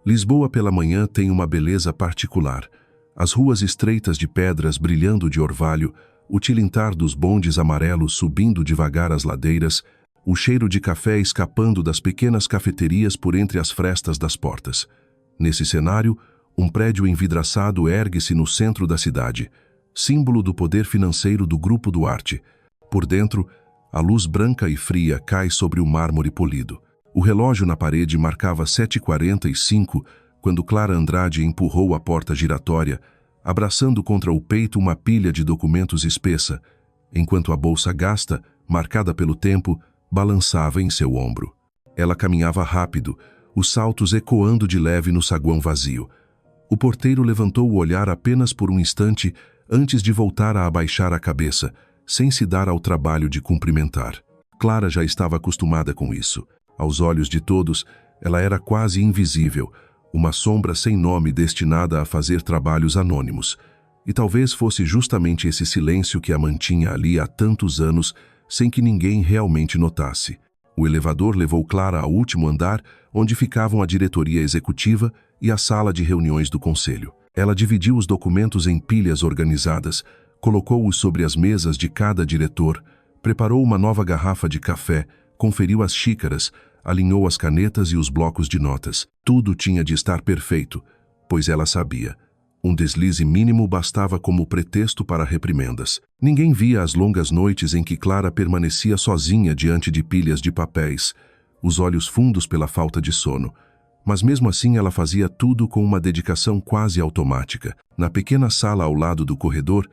Lisboa pela manhã tem uma beleza particular. As ruas estreitas de pedras brilhando de orvalho, o tilintar dos bondes amarelos subindo devagar as ladeiras, o cheiro de café escapando das pequenas cafeterias por entre as frestas das portas. Nesse cenário, um prédio envidraçado ergue-se no centro da cidade, símbolo do poder financeiro do Grupo Duarte. Por dentro, a luz branca e fria cai sobre o mármore polido. O relógio na parede marcava 7h45 quando Clara Andrade empurrou a porta giratória, abraçando contra o peito uma pilha de documentos espessa, enquanto a bolsa gasta, marcada pelo tempo, balançava em seu ombro. Ela caminhava rápido, os saltos ecoando de leve no saguão vazio. O porteiro levantou o olhar apenas por um instante antes de voltar a abaixar a cabeça, sem se dar ao trabalho de cumprimentar. Clara já estava acostumada com isso. Aos olhos de todos, ela era quase invisível, uma sombra sem nome destinada a fazer trabalhos anônimos. E talvez fosse justamente esse silêncio que a mantinha ali há tantos anos, sem que ninguém realmente notasse. O elevador levou Clara ao último andar, onde ficavam a diretoria executiva e a sala de reuniões do conselho. Ela dividiu os documentos em pilhas organizadas, colocou-os sobre as mesas de cada diretor, preparou uma nova garrafa de café, conferiu as xícaras, alinhou as canetas e os blocos de notas. Tudo tinha de estar perfeito, pois ela sabia. Um deslize mínimo bastava como pretexto para reprimendas. Ninguém via as longas noites em que Clara permanecia sozinha diante de pilhas de papéis, os olhos fundos pela falta de sono. Mas mesmo assim ela fazia tudo com uma dedicação quase automática. Na pequena sala ao lado do corredor,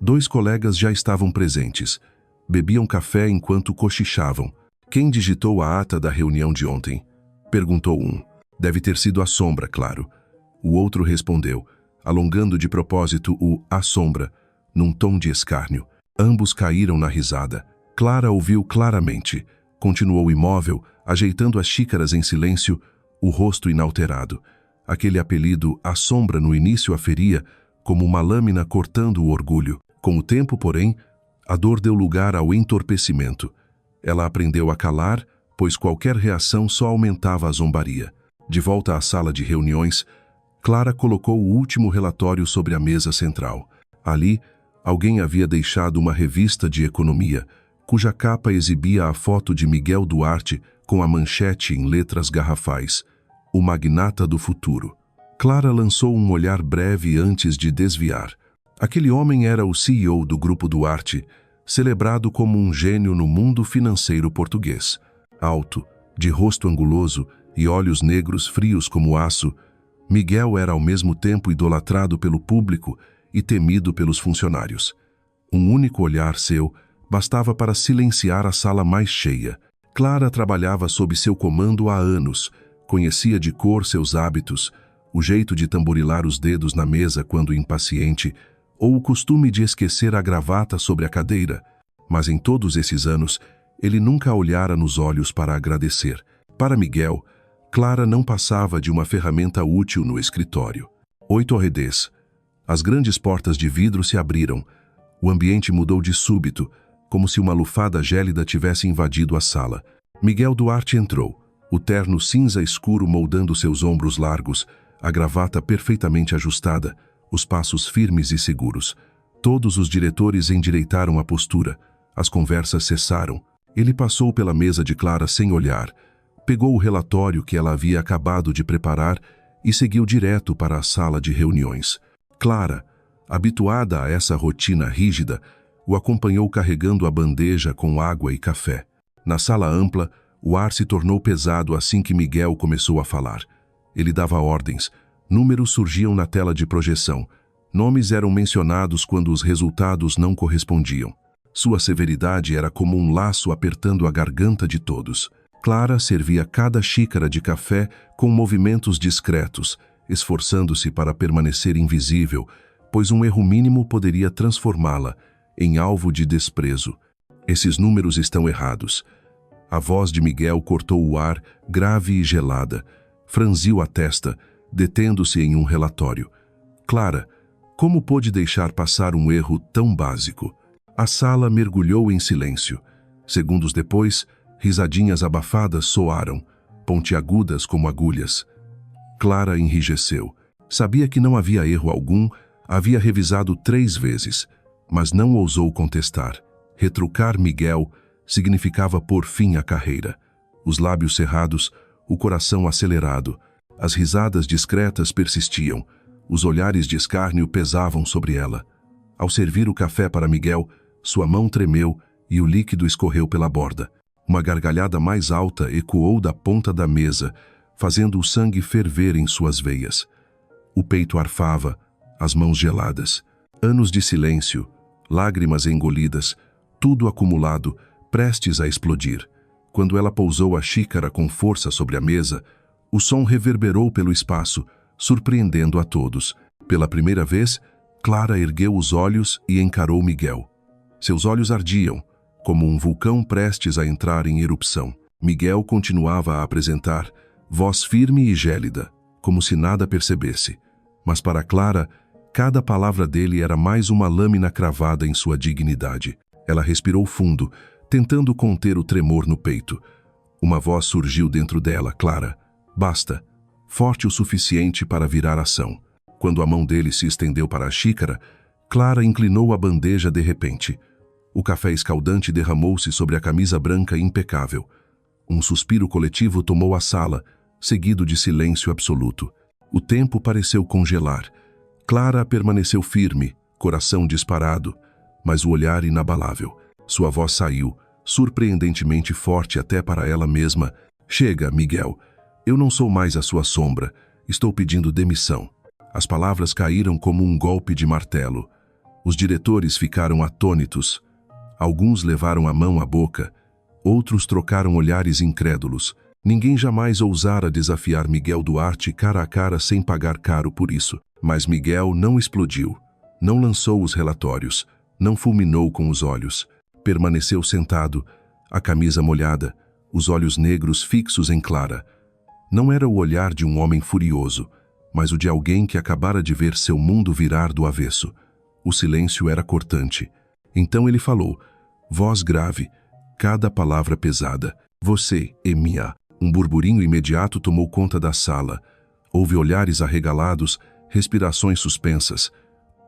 2 colegas já estavam presentes. Bebiam café enquanto cochichavam. Quem digitou a ata da reunião de ontem? Perguntou um. Deve ter sido a sombra, claro. O outro respondeu, alongando de propósito o "a sombra", num tom de escárnio. Ambos caíram na risada. Clara ouviu claramente. Continuou imóvel, ajeitando as xícaras em silêncio, o rosto inalterado. Aquele apelido "a sombra" no início a feria, como uma lâmina cortando o orgulho. Com o tempo, porém, a dor deu lugar ao entorpecimento. Ela aprendeu a calar, pois qualquer reação só aumentava a zombaria. De volta à sala de reuniões, Clara colocou o último relatório sobre a mesa central. Ali, alguém havia deixado uma revista de economia, cuja capa exibia a foto de Miguel Duarte com a manchete em letras garrafais: "O magnata do futuro". Clara lançou um olhar breve antes de desviar. Aquele homem era o CEO do Grupo Duarte, celebrado como um gênio no mundo financeiro português. Alto, de rosto anguloso e olhos negros frios como aço, Miguel era ao mesmo tempo idolatrado pelo público e temido pelos funcionários. Um único olhar seu bastava para silenciar a sala mais cheia. Clara trabalhava sob seu comando há anos, conhecia de cor seus hábitos, o jeito de tamborilar os dedos na mesa quando impaciente, ou o costume de esquecer a gravata sobre a cadeira, mas em todos esses anos, ele nunca a olhara nos olhos para agradecer. Para Miguel, Clara não passava de uma ferramenta útil no escritório. 8 arredês. As grandes portas de vidro se abriram. O ambiente mudou de súbito, como se uma lufada gélida tivesse invadido a sala. Miguel Duarte entrou, o terno cinza escuro moldando seus ombros largos, a gravata perfeitamente ajustada, os passos firmes e seguros. Todos os diretores endireitaram a postura. As conversas cessaram. Ele passou pela mesa de Clara sem olhar, pegou o relatório que ela havia acabado de preparar e seguiu direto para a sala de reuniões. Clara, habituada a essa rotina rígida, o acompanhou carregando a bandeja com água e café. Na sala ampla, o ar se tornou pesado assim que Miguel começou a falar. Ele dava ordens. Números surgiam na tela de projeção. Nomes eram mencionados quando os resultados não correspondiam. Sua severidade era como um laço apertando a garganta de todos. Clara servia cada xícara de café com movimentos discretos, esforçando-se para permanecer invisível, pois um erro mínimo poderia transformá-la em alvo de desprezo. Esses números estão errados. A voz de Miguel cortou o ar, grave e gelada. Franziu a testa, detendo-se em um relatório. Clara, como pôde deixar passar um erro tão básico? A sala mergulhou em silêncio. Segundos depois, risadinhas abafadas soaram, pontiagudas como agulhas. Clara enrijeceu. Sabia que não havia erro algum, havia revisado 3 vezes, mas não ousou contestar. Retrucar Miguel significava pôr fim à carreira. Os lábios cerrados, o coração acelerado, as risadas discretas persistiam, os olhares de escárnio pesavam sobre ela. Ao servir o café para Miguel, sua mão tremeu e o líquido escorreu pela borda. Uma gargalhada mais alta ecoou da ponta da mesa, fazendo o sangue ferver em suas veias. O peito arfava, as mãos geladas. Anos de silêncio, lágrimas engolidas, tudo acumulado, prestes a explodir. Quando ela pousou a xícara com força sobre a mesa, o som reverberou pelo espaço, surpreendendo a todos. Pela primeira vez, Clara ergueu os olhos e encarou Miguel. Seus olhos ardiam, como um vulcão prestes a entrar em erupção. Miguel continuava a apresentar, voz firme e gélida, como se nada percebesse. Mas para Clara, cada palavra dele era mais uma lâmina cravada em sua dignidade. Ela respirou fundo, tentando conter o tremor no peito. Uma voz surgiu dentro dela, Clara. Basta, forte o suficiente para virar ação. Quando a mão dele se estendeu para a xícara, Clara inclinou a bandeja de repente. O café escaldante derramou-se sobre a camisa branca impecável. Um suspiro coletivo tomou a sala, seguido de silêncio absoluto. O tempo pareceu congelar. Clara permaneceu firme, coração disparado, mas o olhar inabalável. Sua voz saiu, surpreendentemente forte até para ela mesma. Chega, Miguel. Eu não sou mais a sua sombra. Estou pedindo demissão. As palavras caíram como um golpe de martelo. Os diretores ficaram atônitos. Alguns levaram a mão à boca. Outros trocaram olhares incrédulos. Ninguém jamais ousara desafiar Miguel Duarte cara a cara sem pagar caro por isso. Mas Miguel não explodiu. Não lançou os relatórios. Não fulminou com os olhos. Permaneceu sentado, a camisa molhada, os olhos negros fixos em Clara. Não era o olhar de um homem furioso, mas o de alguém que acabara de ver seu mundo virar do avesso. O silêncio era cortante. Então ele falou, voz grave, cada palavra pesada. Você, Emia. Um burburinho imediato tomou conta da sala. Houve olhares arregalados, respirações suspensas.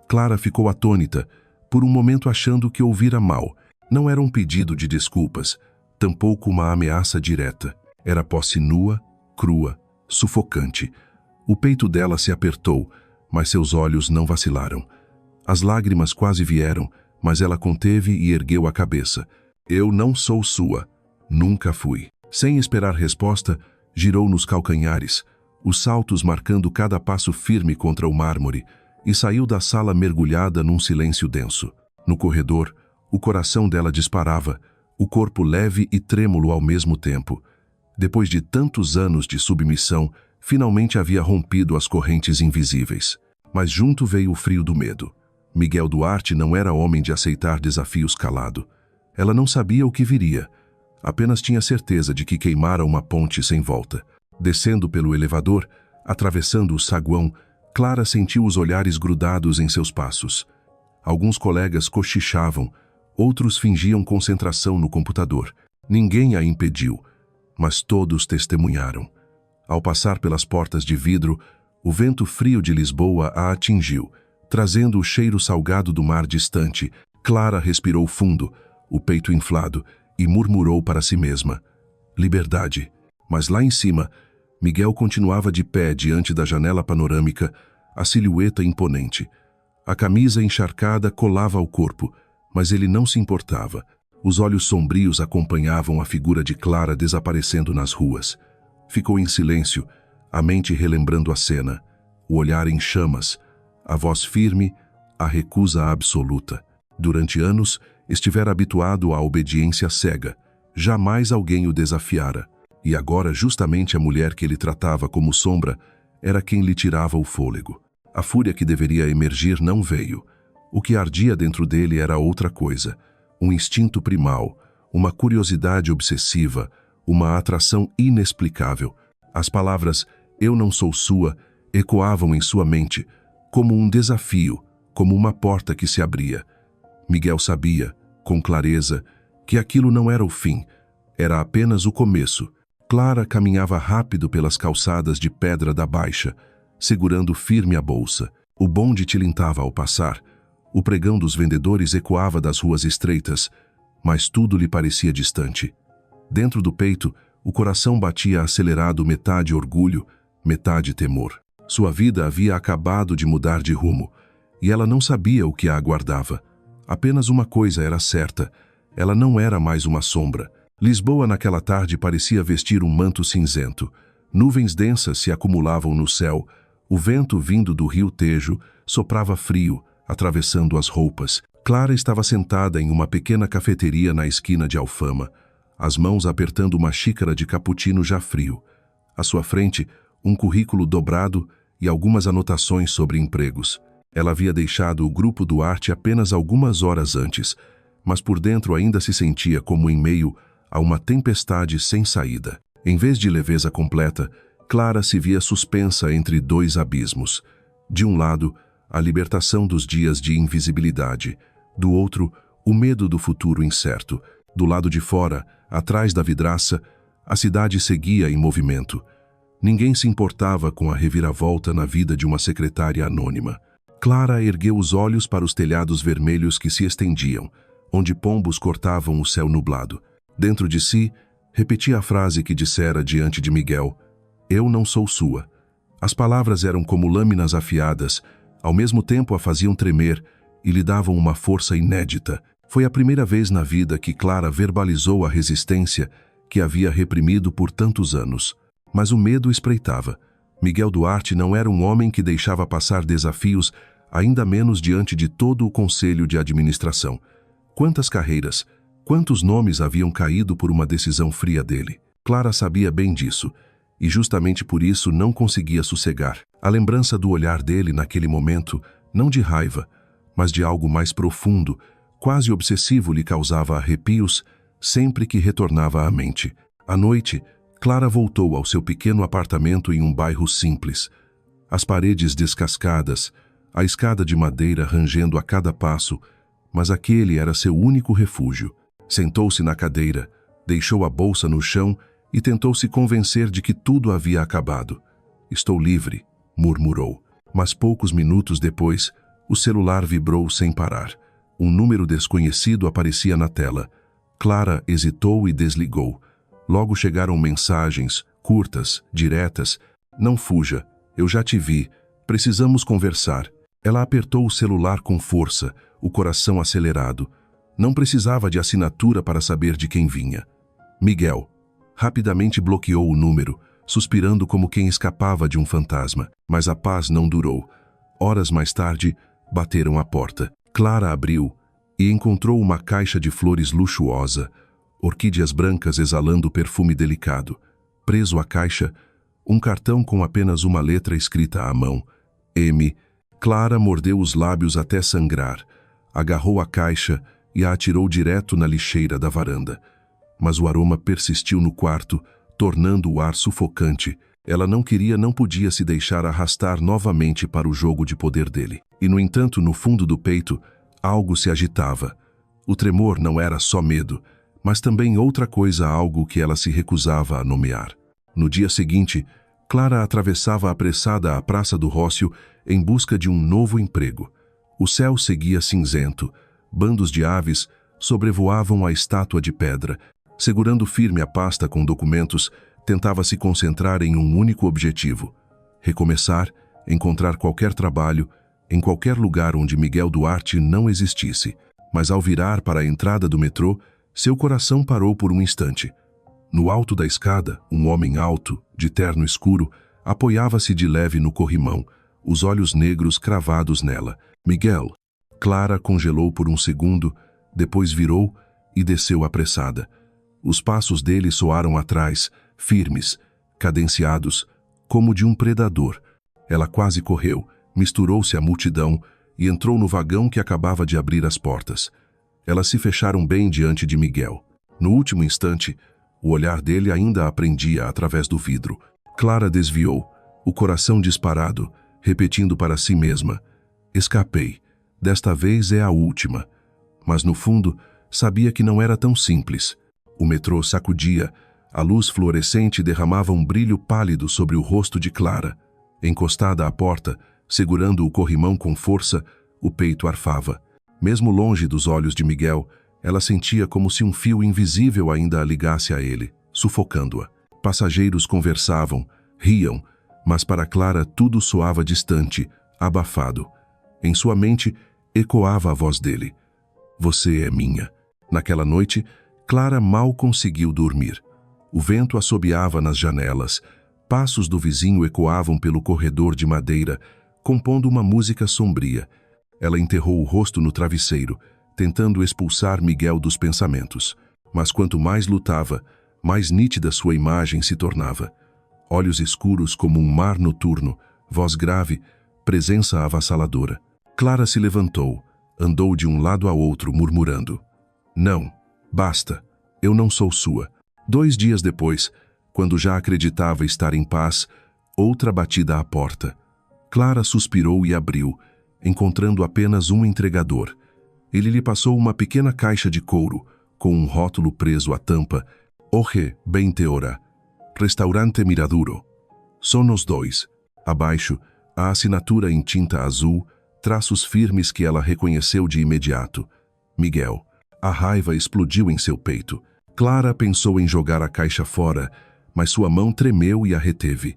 Clara ficou atônita, por um momento achando que ouvira mal. Não era um pedido de desculpas, tampouco uma ameaça direta. Era posse nua, crua, sufocante. O peito dela se apertou, mas seus olhos não vacilaram. As lágrimas quase vieram, mas ela conteve e ergueu a cabeça. Eu não sou sua. Nunca fui. Sem esperar resposta, girou nos calcanhares, os saltos marcando cada passo firme contra o mármore, e saiu da sala mergulhada num silêncio denso. No corredor, o coração dela disparava, o corpo leve e trêmulo ao mesmo tempo. Depois de tantos anos de submissão, finalmente havia rompido as correntes invisíveis. Mas junto veio o frio do medo. Miguel Duarte não era homem de aceitar desafios calado. Ela não sabia o que viria. Apenas tinha certeza de que queimara uma ponte sem volta. Descendo pelo elevador, atravessando o saguão, Clara sentiu os olhares grudados em seus passos. Alguns colegas cochichavam, outros fingiam concentração no computador. Ninguém a impediu, mas todos testemunharam. Ao passar pelas portas de vidro, o vento frio de Lisboa a atingiu, trazendo o cheiro salgado do mar distante. Clara respirou fundo, o peito inflado, e murmurou para si mesma. Liberdade. Mas lá em cima, Miguel continuava de pé diante da janela panorâmica, a silhueta imponente. A camisa encharcada colava ao corpo, mas ele não se importava. Os olhos sombrios acompanhavam a figura de Clara desaparecendo nas ruas. Ficou em silêncio, a mente relembrando a cena, o olhar em chamas, a voz firme, a recusa absoluta. Durante anos, estivera habituado à obediência cega. Jamais alguém o desafiara. E agora justamente a mulher que ele tratava como sombra era quem lhe tirava o fôlego. A fúria que deveria emergir não veio. O que ardia dentro dele era outra coisa. Um instinto primal, uma curiosidade obsessiva, uma atração inexplicável. As palavras "eu não sou sua" ecoavam em sua mente, como um desafio, como uma porta que se abria. Miguel sabia, com clareza, que aquilo não era o fim, era apenas o começo. Clara caminhava rápido pelas calçadas de pedra da Baixa, segurando firme a bolsa. O bonde tilintava ao passar. O pregão dos vendedores ecoava das ruas estreitas, mas tudo lhe parecia distante. Dentro do peito, o coração batia acelerado, metade orgulho, metade temor. Sua vida havia acabado de mudar de rumo, e ela não sabia o que a aguardava. Apenas uma coisa era certa: ela não era mais uma sombra. Lisboa naquela tarde parecia vestir um manto cinzento. Nuvens densas se acumulavam no céu. O vento vindo do rio Tejo soprava frio, atravessando as roupas. Clara estava sentada em uma pequena cafeteria na esquina de Alfama, as mãos apertando uma xícara de cappuccino já frio. À sua frente, um currículo dobrado e algumas anotações sobre empregos. Ela havia deixado o grupo Duarte apenas algumas horas antes, mas por dentro ainda se sentia como em meio a uma tempestade sem saída. Em vez de leveza completa, Clara se via suspensa entre dois abismos. De um lado, a libertação dos dias de invisibilidade. Do outro, o medo do futuro incerto. Do lado de fora, atrás da vidraça, a cidade seguia em movimento. Ninguém se importava com a reviravolta na vida de uma secretária anônima. Clara ergueu os olhos para os telhados vermelhos que se estendiam, onde pombos cortavam o céu nublado. Dentro de si, repetia a frase que dissera diante de Miguel: "Eu não sou sua." As palavras eram como lâminas afiadas, ao mesmo tempo a faziam tremer e lhe davam uma força inédita. Foi a primeira vez na vida que Clara verbalizou a resistência que havia reprimido por tantos anos. Mas o medo espreitava. Miguel Duarte não era um homem que deixava passar desafios, ainda menos diante de todo o conselho de administração. Quantas carreiras, quantos nomes haviam caído por uma decisão fria dele? Clara sabia bem disso, e justamente por isso não conseguia sossegar. A lembrança do olhar dele naquele momento, não de raiva, mas de algo mais profundo, quase obsessivo, lhe causava arrepios sempre que retornava à mente. À noite, Clara voltou ao seu pequeno apartamento em um bairro simples. As paredes descascadas, a escada de madeira rangendo a cada passo, mas aquele era seu único refúgio. Sentou-se na cadeira, deixou a bolsa no chão e tentou se convencer de que tudo havia acabado. "Estou livre", murmurou. Mas poucos minutos depois, o celular vibrou sem parar. Um número desconhecido aparecia na tela. Clara hesitou e desligou. Logo chegaram mensagens, curtas, diretas. "Não fuja, eu já te vi. Precisamos conversar." Ela apertou o celular com força, o coração acelerado. Não precisava de assinatura para saber de quem vinha. Miguel. Rapidamente bloqueou o número, suspirando como quem escapava de um fantasma. Mas a paz não durou. Horas mais tarde, bateram à porta. Clara abriu e encontrou uma caixa de flores luxuosa, orquídeas brancas exalando perfume delicado. Preso à caixa, um cartão com apenas uma letra escrita à mão: M. Clara mordeu os lábios até sangrar, agarrou a caixa e a atirou direto na lixeira da varanda. Mas o aroma persistiu no quarto, tornando o ar sufocante. Ela não podia se deixar arrastar novamente para o jogo de poder dele. E, no entanto, no fundo do peito, algo se agitava. O tremor não era só medo, mas também outra coisa, algo que ela se recusava a nomear. No dia seguinte, Clara atravessava apressada a Praça do Rócio em busca de um novo emprego. O céu seguia cinzento, bandos de aves sobrevoavam a estátua de pedra. Segurando firme a pasta com documentos, tentava se concentrar em um único objetivo: recomeçar, encontrar qualquer trabalho, em qualquer lugar onde Miguel Duarte não existisse. Mas ao virar para a entrada do metrô, seu coração parou por um instante. No alto da escada, um homem alto, de terno escuro, apoiava-se de leve no corrimão, os olhos negros cravados nela. "Miguel." Clara congelou por um segundo, depois virou e desceu apressada. Os passos dele soaram atrás, firmes, cadenciados, como de um predador. Ela quase correu, misturou-se à multidão e entrou no vagão que acabava de abrir as portas. Elas se fecharam bem diante de Miguel. No último instante, o olhar dele ainda a prendia através do vidro. Clara desviou, o coração disparado, repetindo para si mesma: "Escapei. Desta vez é a última." Mas no fundo, sabia que não era tão simples. O metrô sacudia, A luz fluorescente derramava um brilho pálido sobre o rosto de Clara. Encostada à porta, segurando o corrimão com força, o peito arfava. Mesmo longe dos olhos de Miguel, ela sentia como se um fio invisível ainda a ligasse a ele, sufocando-a. Passageiros conversavam, riam, mas para Clara tudo soava distante, abafado. Em sua mente, ecoava a voz dele. Você é minha. Naquela noite, Clara mal conseguiu dormir. O vento assobiava nas janelas, passos do vizinho ecoavam pelo corredor de madeira, compondo uma música sombria. Ela enterrou o rosto no travesseiro, tentando expulsar Miguel dos pensamentos. Mas quanto mais lutava, mais nítida sua imagem se tornava. Olhos escuros como um mar noturno, voz grave, presença avassaladora. Clara se levantou, andou de um lado a outro, murmurando. Não, basta, eu não sou sua. 2 dias depois, quando já acreditava estar em paz, outra batida à porta. Clara suspirou e abriu, encontrando apenas um entregador. Ele lhe passou uma pequena caixa de couro, com um rótulo preso à tampa. Hoje 20 horas. Restaurante Miradouro. São os 2. Abaixo, a assinatura em tinta azul, traços firmes que ela reconheceu de imediato. Miguel. A raiva explodiu em seu peito. Clara pensou em jogar a caixa fora, mas sua mão tremeu e a reteve.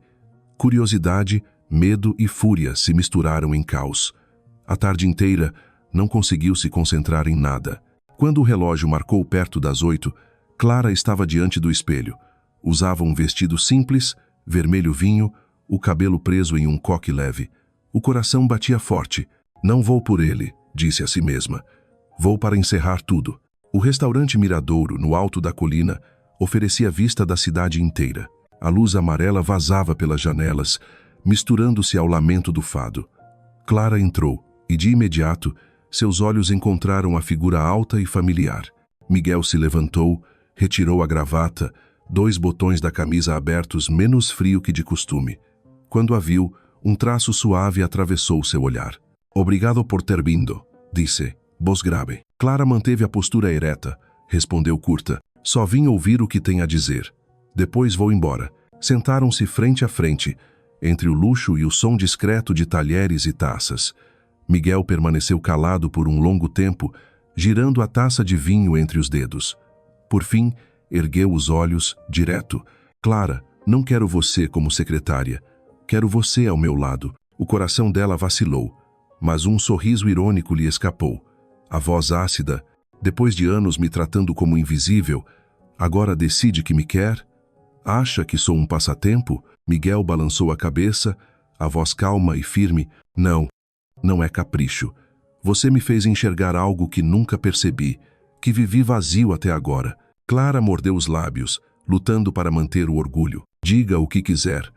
Curiosidade, medo e fúria se misturaram em caos. A tarde inteira, não conseguiu se concentrar em nada. Quando o relógio marcou perto das 8, Clara estava diante do espelho. Usava um vestido simples, vermelho vinho, o cabelo preso em um coque leve. O coração batia forte. Não vou por ele, disse a si mesma. Vou para encerrar tudo. O restaurante Miradouro, no alto da colina, oferecia vista da cidade inteira. A luz amarela vazava pelas janelas, misturando-se ao lamento do fado. Clara entrou, e de imediato, seus olhos encontraram a figura alta e familiar. Miguel se levantou, retirou a gravata, 2 botões da camisa abertos menos frio que de costume. Quando a viu, um traço suave atravessou seu olhar. Obrigado por ter vindo, disse, voz grave. Clara manteve a postura ereta, respondeu curta. Só vim ouvir o que tem a dizer. Depois vou embora. Sentaram-se frente a frente, entre o luxo e o som discreto de talheres e taças. Miguel permaneceu calado por um longo tempo, girando a taça de vinho entre os dedos. Por fim, ergueu os olhos, direto. Clara, não quero você como secretária. Quero você ao meu lado. O coração dela vacilou, mas um sorriso irônico lhe escapou. A voz ácida, depois de anos me tratando como invisível, agora decide que me quer? Acha que sou um passatempo? Miguel balançou a cabeça, a voz calma e firme. Não, não é capricho. Você me fez enxergar algo que nunca percebi, que vivi vazio até agora. Clara mordeu os lábios, lutando para manter o orgulho. Diga o que quiser,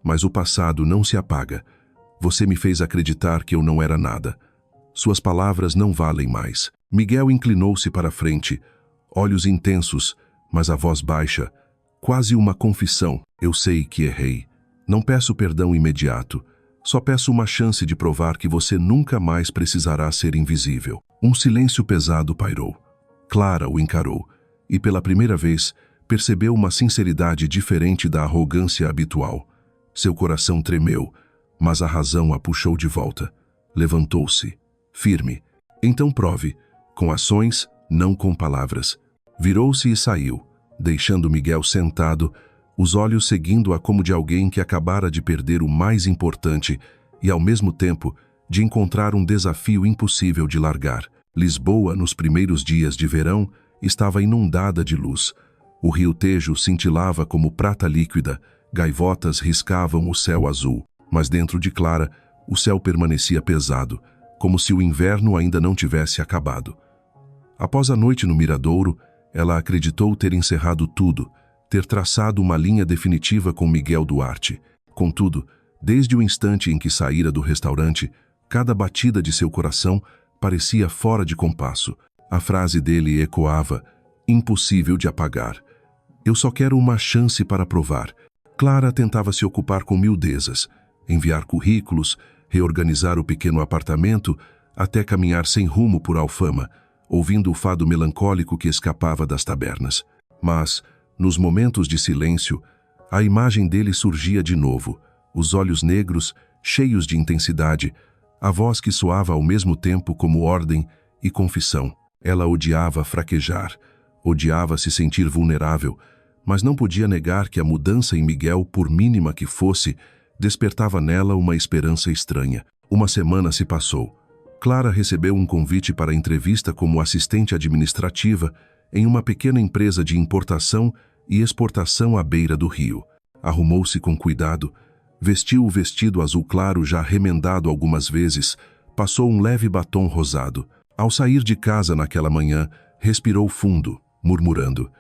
mas o passado não se apaga. Você me fez acreditar que eu não era nada. Suas palavras não valem mais. Miguel inclinou-se para a frente, olhos intensos, mas a voz baixa, quase uma confissão. Eu sei que errei. Não peço perdão imediato. Só peço uma chance de provar que você nunca mais precisará ser invisível. Um silêncio pesado pairou. Clara o encarou, e pela primeira vez percebeu uma sinceridade diferente da arrogância habitual. Seu coração tremeu, mas a razão a puxou de volta. Levantou-se, firme. Então prove, com ações, não com palavras. Virou-se e saiu, deixando Miguel sentado, os olhos seguindo-a como de alguém que acabara de perder o mais importante e, ao mesmo tempo, de encontrar um desafio impossível de largar. Lisboa, nos primeiros dias de verão, estava inundada de luz. O rio Tejo cintilava como prata líquida, gaivotas riscavam o céu azul, mas dentro de Clara, o céu permanecia pesado, como se o inverno ainda não tivesse acabado. Após a noite no Miradouro, ela acreditou ter encerrado tudo, ter traçado uma linha definitiva com Miguel Duarte. Contudo, desde o instante em que saíra do restaurante, cada batida de seu coração parecia fora de compasso. A frase dele ecoava, impossível de apagar. Eu só quero uma chance para provar. Clara tentava se ocupar com miudezas, enviar currículos, reorganizar o pequeno apartamento, até caminhar sem rumo por Alfama, ouvindo o fado melancólico que escapava das tabernas. Mas, Nos momentos de silêncio, a imagem dele surgia de novo, os olhos negros, cheios de intensidade, a voz que soava ao mesmo tempo como ordem e confissão. Ela odiava fraquejar, odiava se sentir vulnerável, mas não podia negar que a mudança em Miguel, por mínima que fosse, despertava nela uma esperança estranha. Uma semana se passou. Clara recebeu um convite para entrevista como assistente administrativa em uma pequena empresa de importação e exportação à beira do rio. Arrumou-se com cuidado, vestiu o vestido azul claro já remendado algumas vezes, passou um leve batom rosado. Ao sair de casa naquela manhã, respirou fundo, murmurando: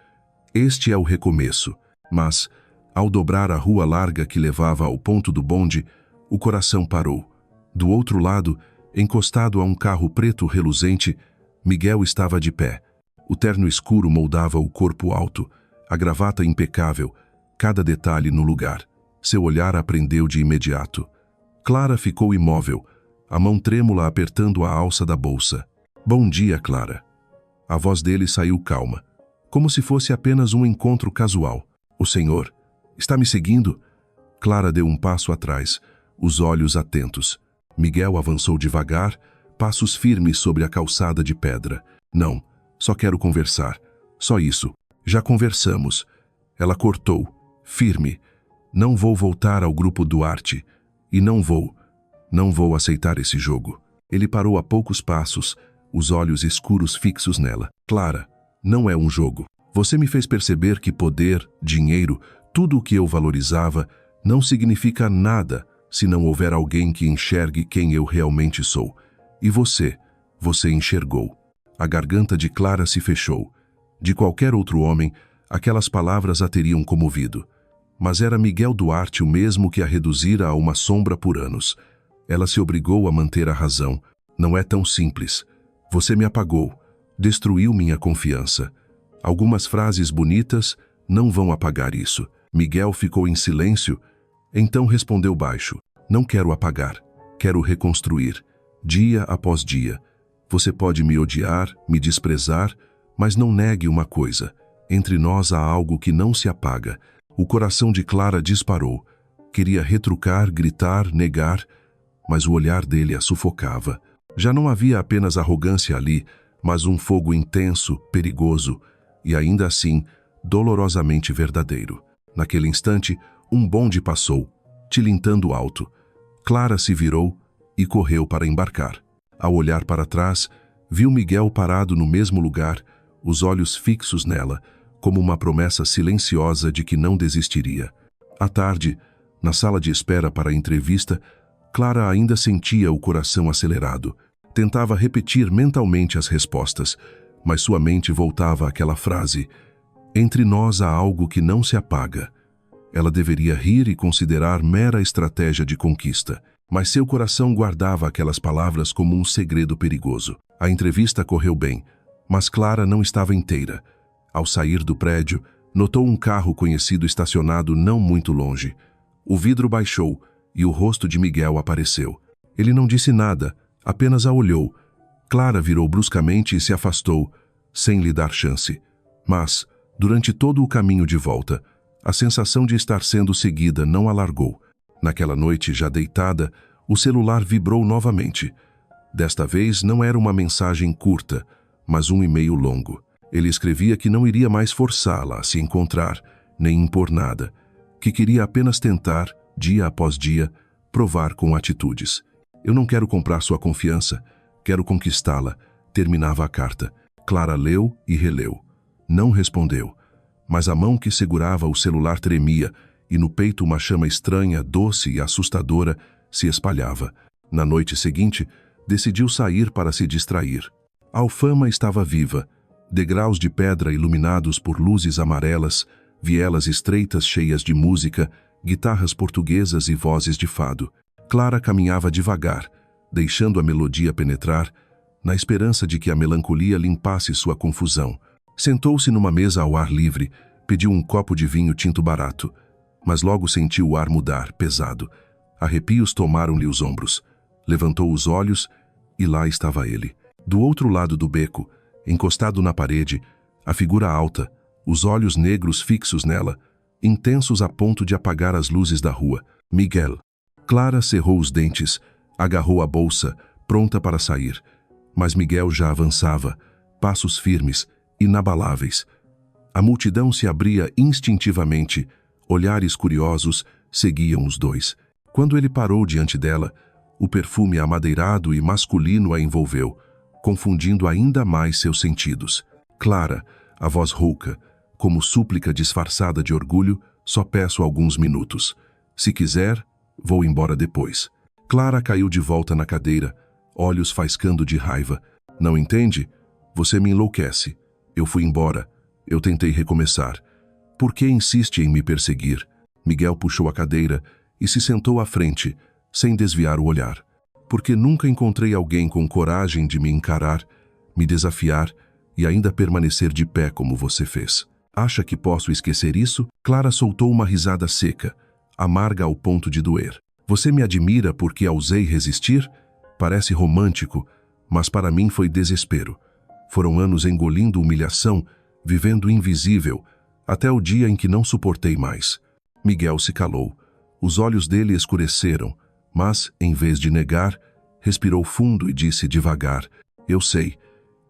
"Este é o recomeço." Mas, ao dobrar a rua larga que levava ao ponto do bonde, o coração parou. Do outro lado, encostado a um carro preto reluzente, Miguel estava de pé. O terno escuro moldava o corpo alto, a gravata impecável, cada detalhe no lugar. Seu olhar a prendeu de imediato. Clara ficou imóvel, a mão trêmula apertando a alça da bolsa. "Bom dia, Clara." A voz dele saiu calma, como se fosse apenas um encontro casual. "O senhor está me seguindo?" Clara deu um passo atrás, os olhos atentos. Miguel avançou devagar, passos firmes sobre a calçada de pedra. "Não, só quero conversar. Só isso. Já conversamos." Ela cortou, firme. "Não vou voltar ao grupo Duarte. E não vou aceitar esse jogo." Ele parou a poucos passos, os olhos escuros fixos nela. "Clara, não é um jogo. Você me fez perceber que poder, dinheiro, tudo o que eu valorizava, não significa nada se não houver alguém que enxergue quem eu realmente sou. E você enxergou." A garganta de Clara se fechou. De qualquer outro homem, aquelas palavras a teriam comovido. Mas era Miguel Duarte o mesmo que a reduzira a uma sombra por anos. Ela se obrigou a manter a razão. "Não é tão simples. Você me apagou, destruiu minha confiança. Algumas frases bonitas não vão apagar isso." Miguel ficou em silêncio, então respondeu baixo: "Não quero apagar, quero reconstruir, dia após dia. Você pode me odiar, me desprezar, mas não negue uma coisa: entre nós há algo que não se apaga." O coração de Clara disparou. Queria retrucar, gritar, negar, mas o olhar dele a sufocava. Já não havia apenas arrogância ali, mas um fogo intenso, perigoso e ainda assim dolorosamente verdadeiro. Naquele instante, um bonde passou, tilintando alto. Clara se virou e correu para embarcar. Ao olhar para trás, viu Miguel parado no mesmo lugar, os olhos fixos nela, como uma promessa silenciosa de que não desistiria. À tarde, na sala de espera para a entrevista, Clara ainda sentia o coração acelerado. Tentava repetir mentalmente as respostas, mas sua mente voltava àquela frase: "Entre nós há algo que não se apaga." Ela deveria rir e considerar mera estratégia de conquista, mas seu coração guardava aquelas palavras como um segredo perigoso. A entrevista correu bem, mas Clara não estava inteira. Ao sair do prédio, notou um carro conhecido estacionado não muito longe. O vidro baixou e o rosto de Miguel apareceu. Ele não disse nada, apenas a olhou. Clara virou bruscamente e se afastou, sem lhe dar chance. Mas, durante todo o caminho de volta, a sensação de estar sendo seguida não a largou. Naquela noite, já deitada, o celular vibrou novamente. Desta vez não era uma mensagem curta, mas um e-mail longo. Ele escrevia que não iria mais forçá-la a se encontrar, nem impor nada, que queria apenas tentar, dia após dia, provar com atitudes. "Eu não quero comprar sua confiança, quero conquistá-la", terminava a carta. Clara leu e releu. Não respondeu, mas a mão que segurava o celular tremia e no peito uma chama estranha, doce e assustadora se espalhava. Na noite seguinte, decidiu sair para se distrair. A Alfama estava viva, degraus de pedra iluminados por luzes amarelas, vielas estreitas cheias de música, guitarras portuguesas e vozes de fado. Clara caminhava devagar, deixando a melodia penetrar, na esperança de que a melancolia limpasse sua confusão. Sentou-se numa mesa ao ar livre, pediu um copo de vinho tinto barato, mas logo sentiu o ar mudar, pesado. Arrepios tomaram-lhe os ombros. Levantou os olhos e lá estava ele. Do outro lado do beco, encostado na parede, a figura alta, os olhos negros fixos nela, intensos a ponto de apagar as luzes da rua. Miguel. Clara cerrou os dentes, agarrou a bolsa, pronta para sair. Mas Miguel já avançava, passos firmes, inabaláveis. A multidão se abria instintivamente, olhares curiosos seguiam os dois. Quando ele parou diante dela, o perfume amadeirado e masculino a envolveu, confundindo ainda mais seus sentidos. Clara, a voz rouca, como súplica disfarçada de orgulho, só peço alguns minutos. Se quiser, vou embora depois. Clara caiu de volta na cadeira, olhos faiscando de raiva. Não entende? Você me enlouquece. Eu fui embora. Eu tentei recomeçar. Por que insiste em me perseguir? Miguel puxou a cadeira e se sentou à frente, sem desviar o olhar. Porque nunca encontrei alguém com coragem de me encarar, me desafiar e ainda permanecer de pé como você fez. Acha que posso esquecer isso? Clara soltou uma risada seca, amarga ao ponto de doer. Você me admira porque ousei resistir? Parece romântico, mas para mim foi desespero. Foram anos engolindo humilhação, vivendo invisível, até o dia em que não suportei mais. Miguel se calou. Os olhos dele escureceram, mas, em vez de negar, respirou fundo e disse devagar: Eu sei,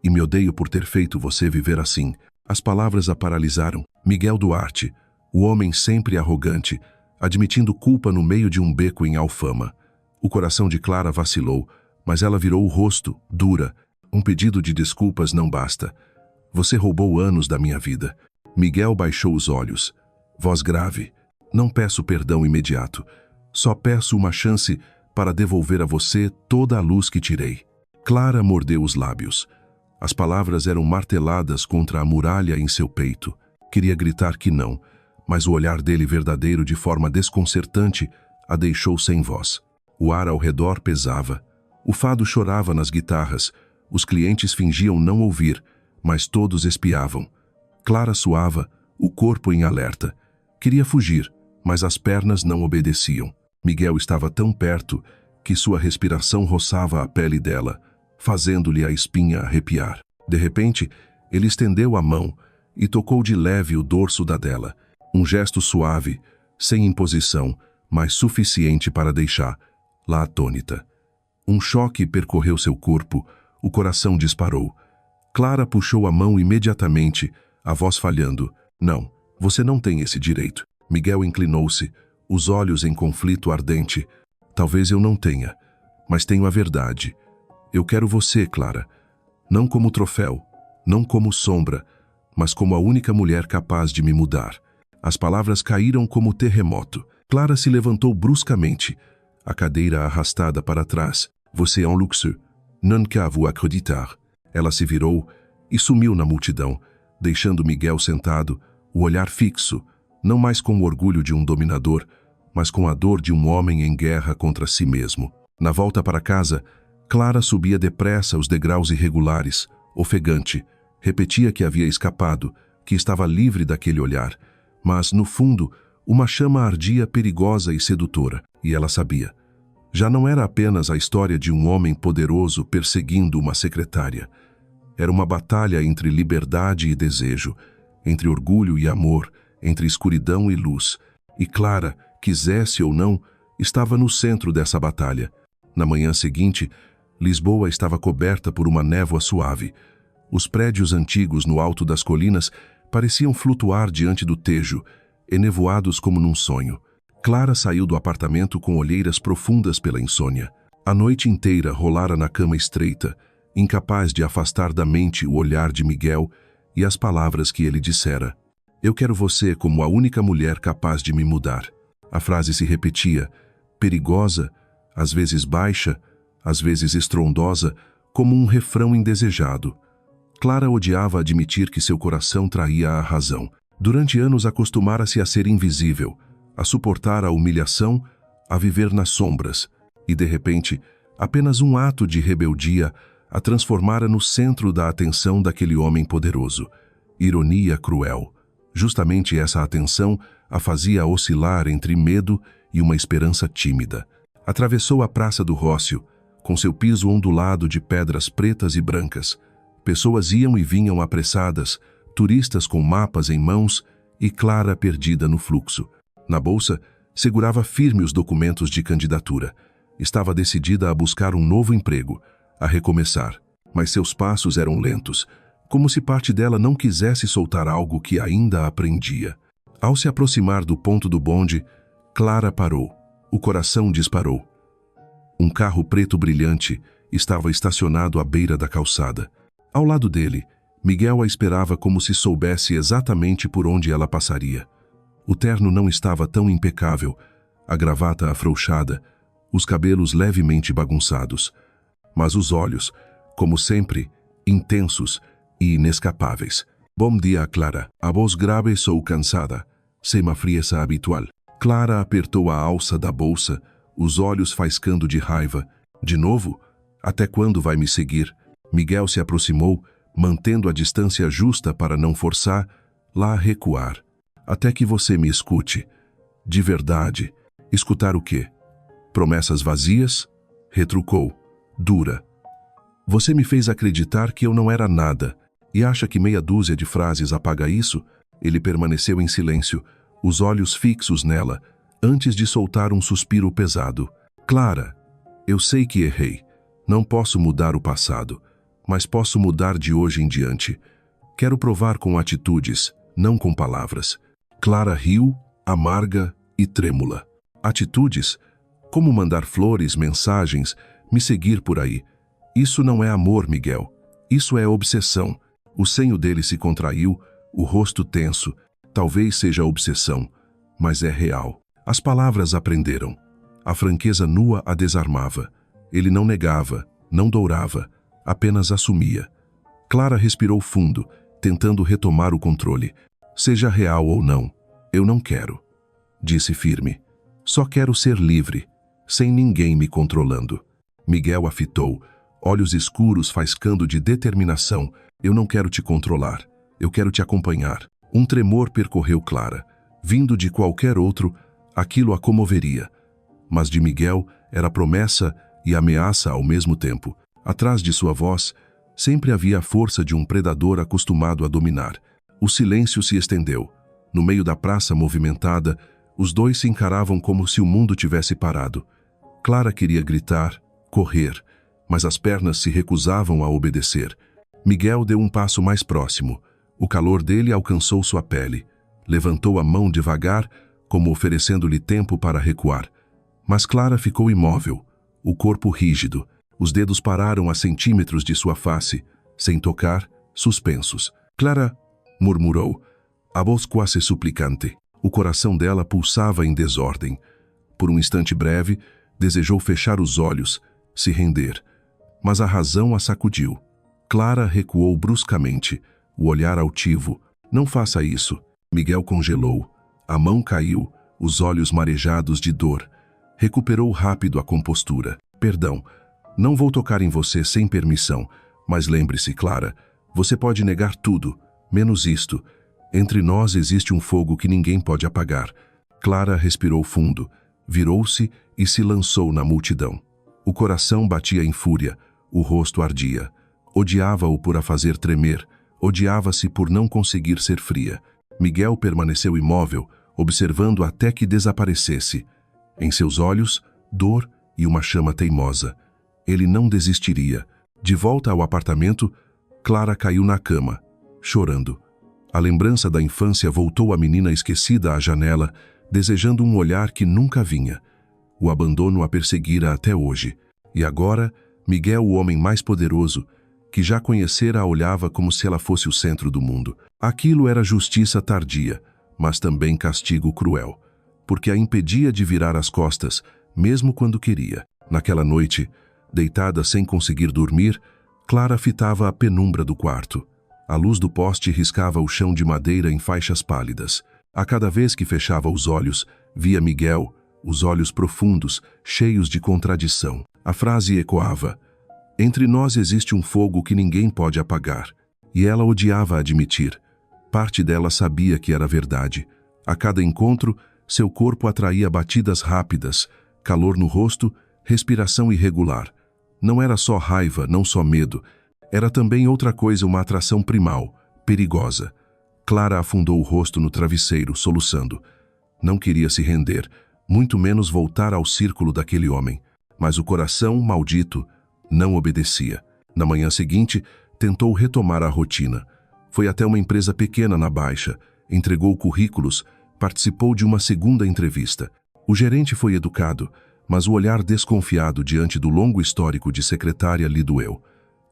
e me odeio por ter feito você viver assim. As palavras a paralisaram. Miguel Duarte, o homem sempre arrogante, admitindo culpa no meio de um beco em Alfama. O coração de Clara vacilou, mas ela virou o rosto, dura. Um pedido de desculpas não basta. Você roubou anos da minha vida. Miguel baixou os olhos. Voz grave. Não peço perdão imediato. Só peço uma chance para devolver a você toda a luz que tirei. Clara mordeu os lábios. As palavras eram marteladas contra a muralha em seu peito. Queria gritar que não, mas o olhar dele verdadeiro de forma desconcertante a deixou sem voz. O ar ao redor pesava. O fado chorava nas guitarras. Os clientes fingiam não ouvir, mas todos espiavam. Clara suava, o corpo em alerta. Queria fugir, mas as pernas não obedeciam. Miguel estava tão perto que sua respiração roçava a pele dela, fazendo-lhe a espinha arrepiar. De repente, ele estendeu a mão e tocou de leve o dorso da dela. Um gesto suave, sem imposição, mas suficiente para deixá-la atônita. Um choque percorreu seu corpo, o coração disparou. Clara puxou a mão imediatamente, a voz falhando. Não, você não tem esse direito. Miguel inclinou-se, os olhos em conflito ardente. Talvez eu não tenha, mas tenho a verdade. Eu quero você, Clara. Não como troféu, não como sombra, mas como a única mulher capaz de me mudar. As palavras caíram como terremoto. Clara se levantou bruscamente, a cadeira arrastada para trás. Você é um luxo. Non qu'à vous acreditar. Ela se virou e sumiu na multidão, deixando Miguel sentado, o olhar fixo, não mais com o orgulho de um dominador, mas com a dor de um homem em guerra contra si mesmo. Na volta para casa, Clara subia depressa os degraus irregulares, ofegante. Repetia que havia escapado, que estava livre daquele olhar. Mas, no fundo, uma chama ardia perigosa e sedutora, e ela sabia. Já não era apenas a história de um homem poderoso perseguindo uma secretária. Era uma batalha entre liberdade e desejo, entre orgulho e amor, entre escuridão e luz. E Clara, quisesse ou não, estava no centro dessa batalha. Na manhã seguinte, Lisboa estava coberta por uma névoa suave. Os prédios antigos no alto das colinas pareciam flutuar diante do Tejo, enevoados como num sonho. Clara saiu do apartamento com olheiras profundas pela insônia. A noite inteira rolara na cama estreita, incapaz de afastar da mente o olhar de Miguel e as palavras que ele dissera. Eu quero você como a única mulher capaz de me mudar. A frase se repetia, perigosa, às vezes baixa, às vezes estrondosa, como um refrão indesejado. Clara odiava admitir que seu coração traía a razão. Durante anos acostumara-se a ser invisível, a suportar a humilhação, a viver nas sombras, e de repente, apenas um ato de rebeldia a transformara no centro da atenção daquele homem poderoso. Ironia cruel. Justamente essa atenção a fazia oscilar entre medo e uma esperança tímida. Atravessou a Praça do Rócio, com seu piso ondulado de pedras pretas e brancas. Pessoas iam e vinham apressadas, turistas com mapas em mãos e Clara perdida no fluxo. Na bolsa, segurava firme os documentos de candidatura. Estava decidida a buscar um novo emprego, a recomeçar. Mas seus passos eram lentos, como se parte dela não quisesse soltar algo que ainda aprendia. Ao se aproximar do ponto do bonde, Clara parou. O coração disparou. Um carro preto brilhante estava estacionado à beira da calçada. Ao lado dele, Miguel a esperava como se soubesse exatamente por onde ela passaria. O terno não estava tão impecável, a gravata afrouxada, os cabelos levemente bagunçados. Mas os olhos, como sempre, intensos e inescapáveis. Bom dia, Clara. A voz grave, sou cansada. Sem uma frieza habitual. Clara apertou a alça da bolsa, os olhos faiscando de raiva. De novo? Até quando vai me seguir? Miguel se aproximou, mantendo a distância justa para não forçar, lá recuar. Até que você me escute. De verdade. Escutar o quê? Promessas vazias? Retrucou. Dura. Você me fez acreditar que eu não era nada, e acha que meia dúzia de frases apaga isso? Ele permaneceu em silêncio, os olhos fixos nela, antes de soltar um suspiro pesado. Clara, eu sei que errei. Não posso mudar o passado, mas posso mudar de hoje em diante. Quero provar com atitudes, não com palavras. Clara riu, amarga e trêmula. Atitudes? Como mandar flores, mensagens, me seguir por aí. Isso não é amor, Miguel. Isso é obsessão. O senho dele se contraiu, o rosto tenso. Talvez seja obsessão, mas é real. As palavras aprenderam. A franqueza nua a desarmava. Ele não negava, não dourava, apenas assumia. Clara respirou fundo, tentando retomar o controle. Seja real ou não, eu não quero. Disse firme. Só quero ser livre, sem ninguém me controlando. Miguel a fitou, olhos escuros faiscando de determinação. Eu não quero te controlar, eu quero te acompanhar. Um tremor percorreu Clara. Vindo de qualquer outro, aquilo a comoveria. Mas de Miguel era promessa e ameaça ao mesmo tempo. Atrás de sua voz, sempre havia a força de um predador acostumado a dominar. O silêncio se estendeu. No meio da praça movimentada, os dois se encaravam como se o mundo tivesse parado. Clara queria gritar, correr, mas as pernas se recusavam a obedecer. Miguel deu um passo mais próximo. O calor dele alcançou sua pele. Levantou a mão devagar, como oferecendo-lhe tempo para recuar. Mas Clara ficou imóvel, o corpo rígido. Os dedos pararam a centímetros de sua face, sem tocar, suspensos. Clara, murmurou, a voz quase suplicante. O coração dela pulsava em desordem. Por um instante breve, desejou fechar os olhos, se render. Mas a razão a sacudiu. Clara recuou bruscamente, o olhar altivo. Não faça isso. Miguel congelou. A mão caiu, os olhos marejados de dor. Recuperou rápido a compostura. Perdão, não vou tocar em você sem permissão, mas lembre-se, Clara, você pode negar tudo, menos isto. Entre nós existe um fogo que ninguém pode apagar. Clara respirou fundo, virou-se e se lançou na multidão. O coração batia em fúria, o rosto ardia. Odiava-o por a fazer tremer, odiava-se por não conseguir ser fria. Miguel permaneceu imóvel, observando até que desaparecesse. Em seus olhos, dor e uma chama teimosa. Ele não desistiria. De volta ao apartamento, Clara caiu na cama, chorando. A lembrança da infância voltou a menina esquecida à janela, desejando um olhar que nunca vinha. O abandono a perseguira até hoje. E agora, Miguel, o homem mais poderoso, que já conhecera, a olhava como se ela fosse o centro do mundo. Aquilo era justiça tardia, mas também castigo cruel, porque a impedia de virar as costas, mesmo quando queria. Naquela noite, deitada sem conseguir dormir, Clara fitava a penumbra do quarto. A luz do poste riscava o chão de madeira em faixas pálidas. A cada vez que fechava os olhos, via Miguel, os olhos profundos, cheios de contradição. A frase ecoava: entre nós existe um fogo que ninguém pode apagar. E ela odiava admitir. Parte dela sabia que era verdade. A cada encontro, seu corpo atraía batidas rápidas, calor no rosto, respiração irregular. Não era só raiva, não só medo. Era também outra coisa, uma atração primal, perigosa. Clara afundou o rosto no travesseiro, soluçando. Não queria se render, muito menos voltar ao círculo daquele homem. Mas o coração, maldito, não obedecia. Na manhã seguinte, tentou retomar a rotina. Foi até uma empresa pequena na Baixa, entregou currículos, participou de uma segunda entrevista. O gerente foi educado, mas o olhar desconfiado diante do longo histórico de secretária lhe doeu.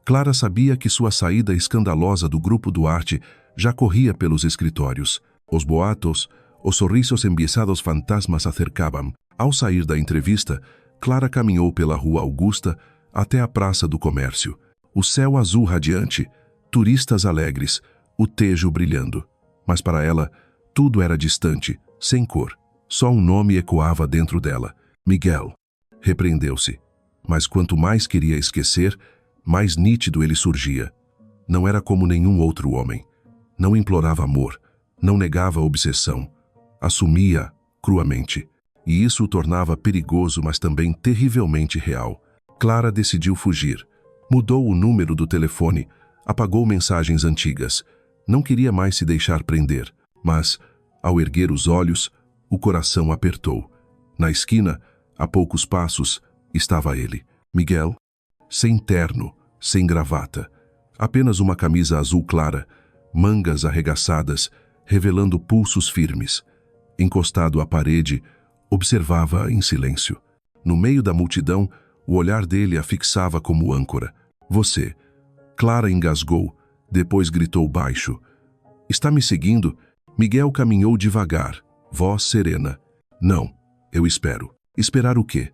Clara sabia que sua saída escandalosa do Grupo Duarte já corria pelos escritórios. Os boatos, os sorrisos enviesados fantasmas acercavam. Ao sair da entrevista, Clara caminhou pela Rua Augusta até a Praça do Comércio. O céu azul radiante, turistas alegres, o Tejo brilhando. Mas para ela, tudo era distante, sem cor. Só um nome ecoava dentro dela. Miguel. Repreendeu-se. Mas quanto mais queria esquecer, mais nítido ele surgia. Não era como nenhum outro homem. Não implorava amor, não negava obsessão. Assumia cruamente. E isso o tornava perigoso, mas também terrivelmente real. Clara decidiu fugir. Mudou o número do telefone, apagou mensagens antigas. Não queria mais se deixar prender. Mas, ao erguer os olhos, o coração apertou. Na esquina, a poucos passos, estava ele. Miguel, sem terno, sem gravata. Apenas uma camisa azul clara, mangas arregaçadas, revelando pulsos firmes. Encostado à parede, observava em silêncio. No meio da multidão, o olhar dele a fixava como âncora. Você. Clara engasgou, depois gritou baixo. Está me seguindo? Miguel caminhou devagar, voz serena. Não, eu espero. Esperar o quê?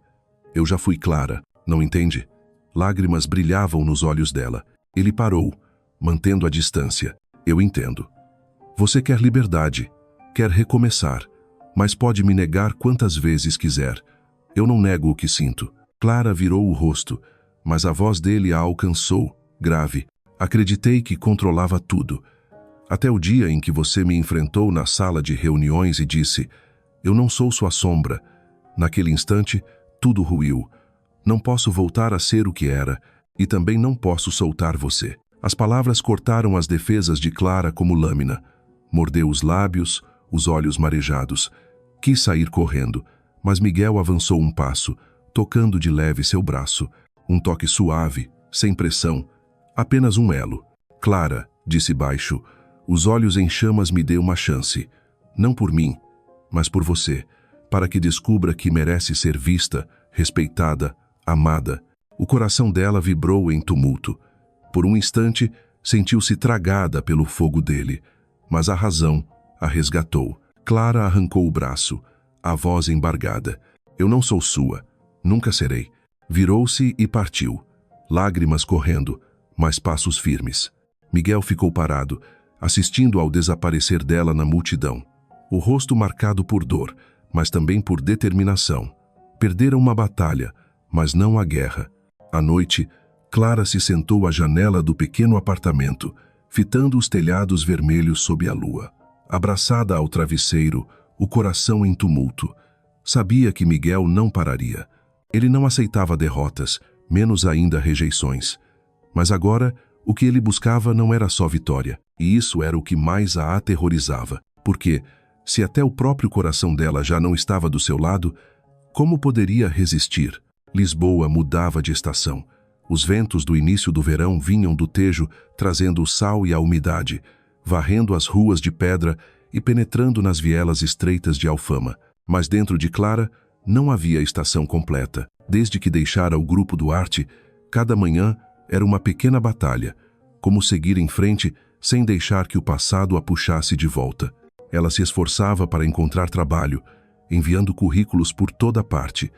Eu já fui Clara, não entende? Lágrimas brilhavam nos olhos dela. Ele parou, mantendo a distância. Eu entendo. Você quer liberdade, quer recomeçar, mas pode me negar quantas vezes quiser. Eu não nego o que sinto. Clara virou o rosto, mas a voz dele a alcançou, grave. Acreditei que controlava tudo. Até o dia em que você me enfrentou na sala de reuniões e disse: eu não sou sua sombra. Naquele instante, tudo ruiu. Não posso voltar a ser o que era, e também não posso soltar você. As palavras cortaram as defesas de Clara como lâmina. Mordeu os lábios, os olhos marejados. Quis sair correndo, mas Miguel avançou um passo, tocando de leve seu braço. Um toque suave, sem pressão. Apenas um elo. Clara, disse baixo, os olhos em chamas, me dê uma chance. Não por mim, mas por você, para que descubra que merece ser vista, respeitada, amada. O coração dela vibrou em tumulto. Por um instante, sentiu-se tragada pelo fogo dele, mas a razão a resgatou. Clara arrancou o braço, a voz embargada. Eu não sou sua, nunca serei. Virou-se e partiu, lágrimas correndo, mas passos firmes. Miguel ficou parado, assistindo ao desaparecer dela na multidão. O rosto marcado por dor, mas também por determinação. Perdera uma batalha, mas não a guerra. À noite, Clara se sentou à janela do pequeno apartamento, fitando os telhados vermelhos sob a lua. Abraçada ao travesseiro, o coração em tumulto. Sabia que Miguel não pararia. Ele não aceitava derrotas, menos ainda rejeições. Mas agora, o que ele buscava não era só vitória, e isso era o que mais a aterrorizava. Porque, se até o próprio coração dela já não estava do seu lado, como poderia resistir? Lisboa mudava de estação. Os ventos do início do verão vinham do Tejo, trazendo o sal e a umidade, varrendo as ruas de pedra e penetrando nas vielas estreitas de Alfama. Mas dentro de Clara não havia estação completa. Desde que deixara o Grupo Duarte, cada manhã era uma pequena batalha, como seguir em frente sem deixar que o passado a puxasse de volta. Ela se esforçava para encontrar trabalho, enviando currículos por toda parte.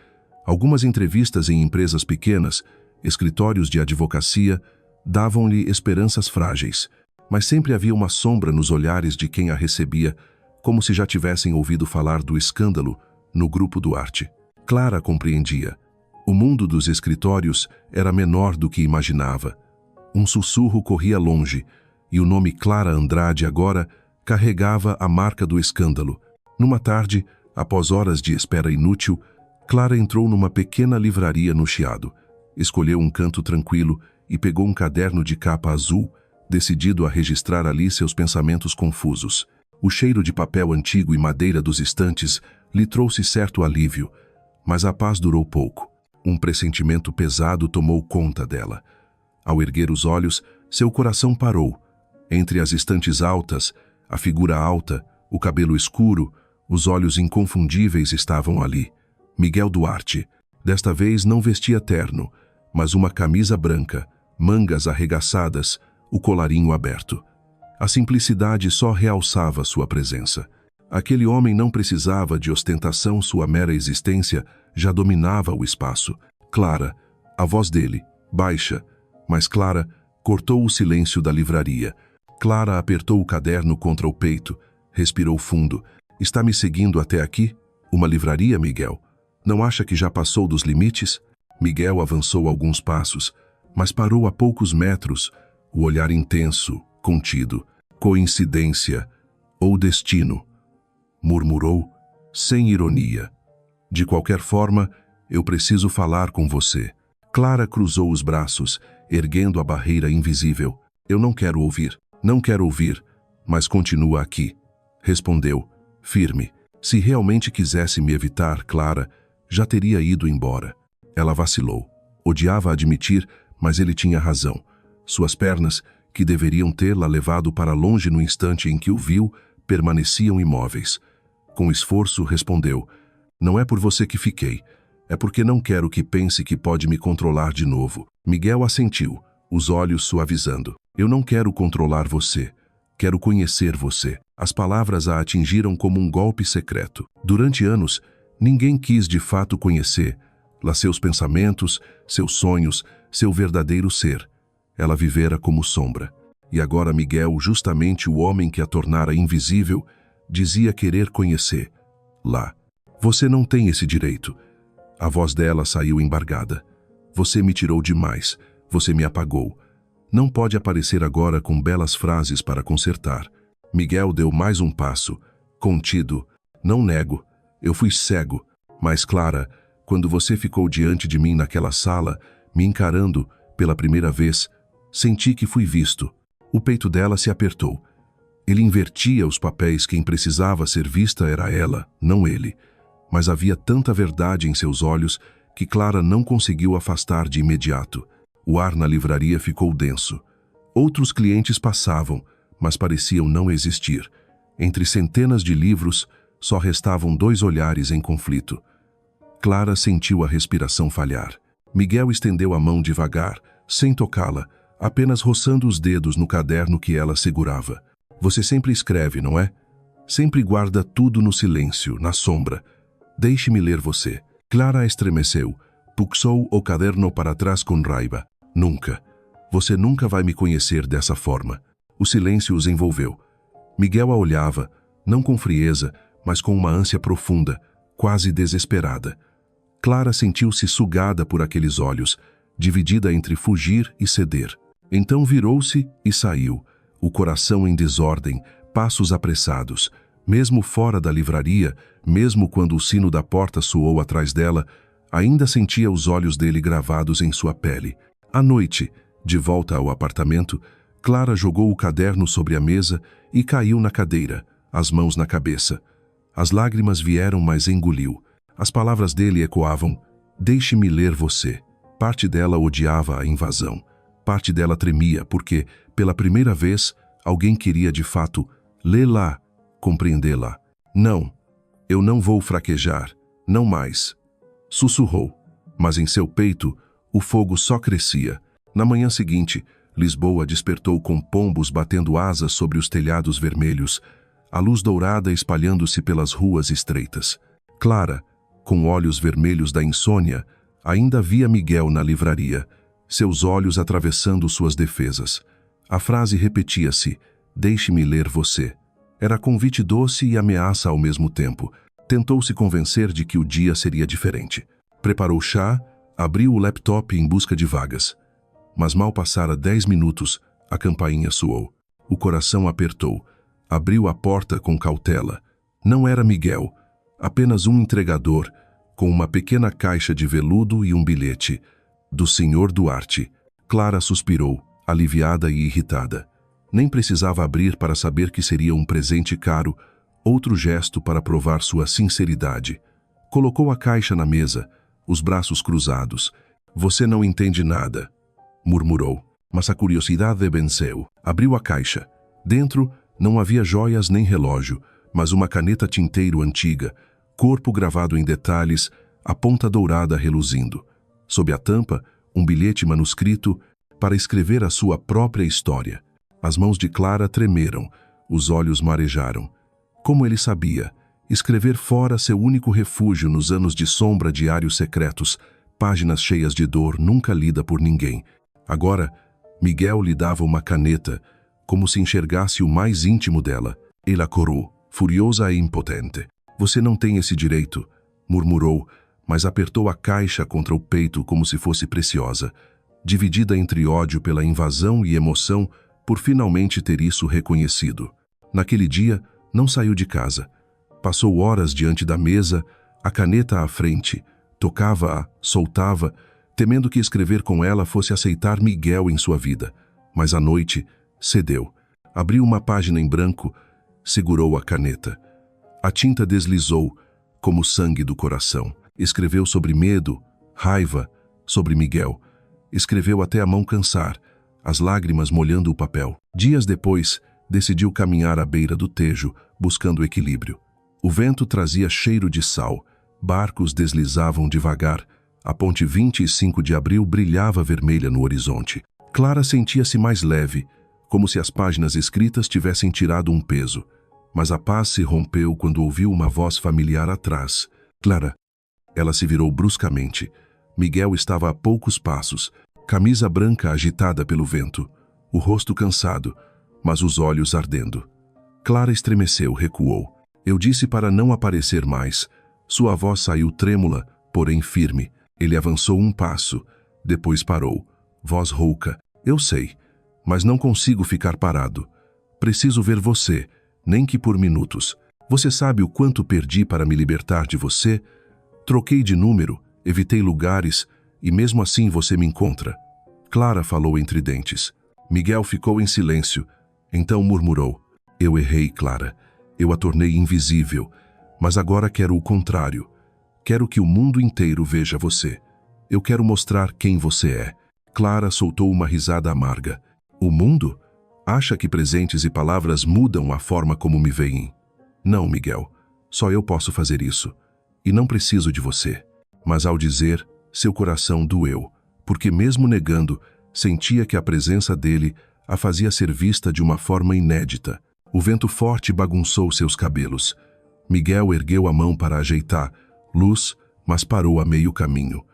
Algumas entrevistas em empresas pequenas, escritórios de advocacia, davam-lhe esperanças frágeis, mas sempre havia uma sombra nos olhares de quem a recebia, como se já tivessem ouvido falar do escândalo no Grupo Duarte. Clara compreendia. O mundo dos escritórios era menor do que imaginava. Um sussurro corria longe, e o nome Clara Andrade agora carregava a marca do escândalo. Numa tarde, após horas de espera inútil, Clara entrou numa pequena livraria no Chiado. Escolheu um canto tranquilo e pegou um caderno de capa azul, decidido a registrar ali seus pensamentos confusos. O cheiro de papel antigo e madeira dos estantes lhe trouxe certo alívio, mas a paz durou pouco. Um pressentimento pesado tomou conta dela. Ao erguer os olhos, seu coração parou. Entre as estantes altas, a figura alta, o cabelo escuro, os olhos inconfundíveis estavam ali. Miguel Duarte. Desta vez não vestia terno, mas uma camisa branca, mangas arregaçadas, o colarinho aberto. A simplicidade só realçava sua presença. Aquele homem não precisava de ostentação, sua mera existência já dominava o espaço. Clara, a voz dele, baixa, mas clara, cortou o silêncio da livraria. Clara apertou o caderno contra o peito, respirou fundo. Está me seguindo até aqui? Uma livraria, Miguel? Não acha que já passou dos limites? Miguel avançou alguns passos, mas parou a poucos metros, o olhar intenso, contido. Coincidência ou destino? Murmurou, sem ironia. De qualquer forma, eu preciso falar com você. Clara cruzou os braços, erguendo a barreira invisível. Eu não quero ouvir, mas continua aqui. Respondeu, firme. Se realmente quisesse me evitar, Clara, já teria ido embora. Ela vacilou. Odiava admitir, mas ele tinha razão. Suas pernas, que deveriam tê-la levado para longe no instante em que o viu, permaneciam imóveis. Com esforço, respondeu, não é por você que fiquei. É porque não quero que pense que pode me controlar de novo. Miguel assentiu, os olhos suavizando. Eu não quero controlar você. Quero conhecer você. As palavras a atingiram como um golpe secreto. Durante anos, ninguém quis de fato conhecer lá seus pensamentos, seus sonhos, seu verdadeiro ser. Ela vivera como sombra. E agora Miguel, justamente o homem que a tornara invisível, dizia querer conhecer. Lá. Você não tem esse direito. A voz dela saiu embargada. Você me tirou demais. Você me apagou. Não pode aparecer agora com belas frases para consertar. Miguel deu mais um passo, contido. Não nego. Eu fui cego. Mas, Clara, quando você ficou diante de mim naquela sala, me encarando pela primeira vez, senti que fui visto. O peito dela se apertou. Ele invertia os papéis. Quem precisava ser vista era ela, não ele. Mas havia tanta verdade em seus olhos que Clara não conseguiu afastar de imediato. O ar na livraria ficou denso. Outros clientes passavam, mas pareciam não existir. Entre centenas de livros, só restavam dois olhares em conflito. Clara sentiu a respiração falhar. Miguel estendeu a mão devagar, sem tocá-la, apenas roçando os dedos no caderno que ela segurava. Você sempre escreve, não é? Sempre guarda tudo no silêncio, na sombra. Deixe-me ler você. Clara estremeceu, puxou o caderno para trás com raiva. Nunca. Você nunca vai me conhecer dessa forma. O silêncio os envolveu. Miguel a olhava, não com frieza, mas com uma ânsia profunda, quase desesperada. Clara sentiu-se sugada por aqueles olhos, dividida entre fugir e ceder. Então virou-se e saiu, o coração em desordem, passos apressados. Mesmo fora da livraria, mesmo quando o sino da porta soou atrás dela, ainda sentia os olhos dele gravados em sua pele. À noite, de volta ao apartamento, Clara jogou o caderno sobre a mesa e caiu na cadeira, as mãos na cabeça. As lágrimas vieram, mas engoliu. As palavras dele ecoavam, deixe-me ler você. Parte dela odiava a invasão. Parte dela tremia porque, pela primeira vez, alguém queria de fato lê-la, compreendê-la. Não, eu não vou fraquejar, não mais. Sussurrou, mas em seu peito o fogo só crescia. Na manhã seguinte, Lisboa despertou com pombos batendo asas sobre os telhados vermelhos, a luz dourada espalhando-se pelas ruas estreitas. Clara, com olhos vermelhos da insônia, ainda via Miguel na livraria, seus olhos atravessando suas defesas. A frase repetia-se, deixe-me ler você. Era convite doce e ameaça ao mesmo tempo. Tentou se convencer de que o dia seria diferente. Preparou chá, abriu o laptop em busca de vagas. Mas mal passara 10 minutos, a campainha soou. O coração apertou. Abriu a porta com cautela. Não era Miguel, apenas um entregador, com uma pequena caixa de veludo e um bilhete. Do Sr. Duarte. Clara suspirou, aliviada e irritada. Nem precisava abrir para saber que seria um presente caro, outro gesto para provar sua sinceridade. Colocou a caixa na mesa, os braços cruzados. Você não entende nada, murmurou, mas a curiosidade venceu. Abriu a caixa. Dentro não havia joias nem relógio, mas uma caneta tinteiro antiga, corpo gravado em detalhes, a ponta dourada reluzindo. Sob a tampa, um bilhete manuscrito para escrever a sua própria história. As mãos de Clara tremeram, os olhos marejaram. Como ele sabia, escrever fora seu único refúgio nos anos de sombra, diários secretos, páginas cheias de dor nunca lida por ninguém. Agora, Miguel lhe dava uma caneta, como se enxergasse o mais íntimo dela. Ela corou, furiosa e impotente. Você não tem esse direito, murmurou, mas apertou a caixa contra o peito como se fosse preciosa, dividida entre ódio pela invasão e emoção por finalmente ter isso reconhecido. Naquele dia, não saiu de casa. Passou horas diante da mesa, a caneta à frente, tocava-a, soltava, temendo que escrever com ela fosse aceitar Miguel em sua vida. Mas à noite, cedeu. Abriu uma página em branco, segurou a caneta. A tinta deslizou, como sangue do coração. Escreveu sobre medo, raiva, sobre Miguel. Escreveu até a mão cansar, as lágrimas molhando o papel. Dias depois, decidiu caminhar à beira do Tejo, buscando equilíbrio. O vento trazia cheiro de sal, barcos deslizavam devagar, a ponte 25 de abril brilhava vermelha no horizonte. Clara sentia-se mais leve, como se as páginas escritas tivessem tirado um peso. Mas a paz se rompeu quando ouviu uma voz familiar atrás. Clara. Ela se virou bruscamente. Miguel estava a poucos passos, camisa branca agitada pelo vento, o rosto cansado, mas os olhos ardendo. Clara estremeceu, recuou. Eu disse para não aparecer mais. Sua voz saiu trêmula, porém firme. Ele avançou um passo, depois parou. Voz rouca. Eu sei, mas não consigo ficar parado. Preciso ver você, nem que por minutos. Você sabe o quanto perdi para me libertar de você? Troquei de número, evitei lugares, e mesmo assim você me encontra. Clara falou entre dentes. Miguel ficou em silêncio, então murmurou. Eu errei, Clara. Eu a tornei invisível, mas agora quero o contrário. Quero que o mundo inteiro veja você. Eu quero mostrar quem você é. Clara soltou uma risada amarga. O mundo? Acha que presentes e palavras mudam a forma como me veem? Não, Miguel. Só eu posso fazer isso. E não preciso de você. Mas ao dizer, seu coração doeu, porque mesmo negando, sentia que a presença dele a fazia ser vista de uma forma inédita. O vento forte bagunçou seus cabelos. Miguel ergueu a mão para ajeitar, luz, mas parou a meio caminho.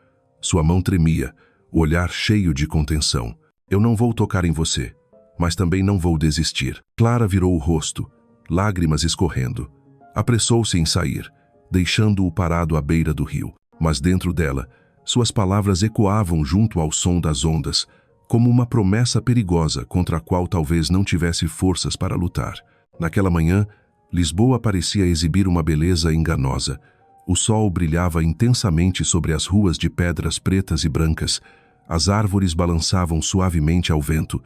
Sua mão tremia, o olhar cheio de contenção. Eu não vou tocar em você, mas também não vou desistir. Clara virou o rosto, lágrimas escorrendo. Apressou-se em sair, deixando-o parado à beira do rio. Mas dentro dela, suas palavras ecoavam junto ao som das ondas, como uma promessa perigosa contra a qual talvez não tivesse forças para lutar. Naquela manhã, Lisboa parecia exibir uma beleza enganosa. O sol brilhava intensamente sobre as ruas de pedras pretas e brancas. As árvores balançavam suavemente ao vento.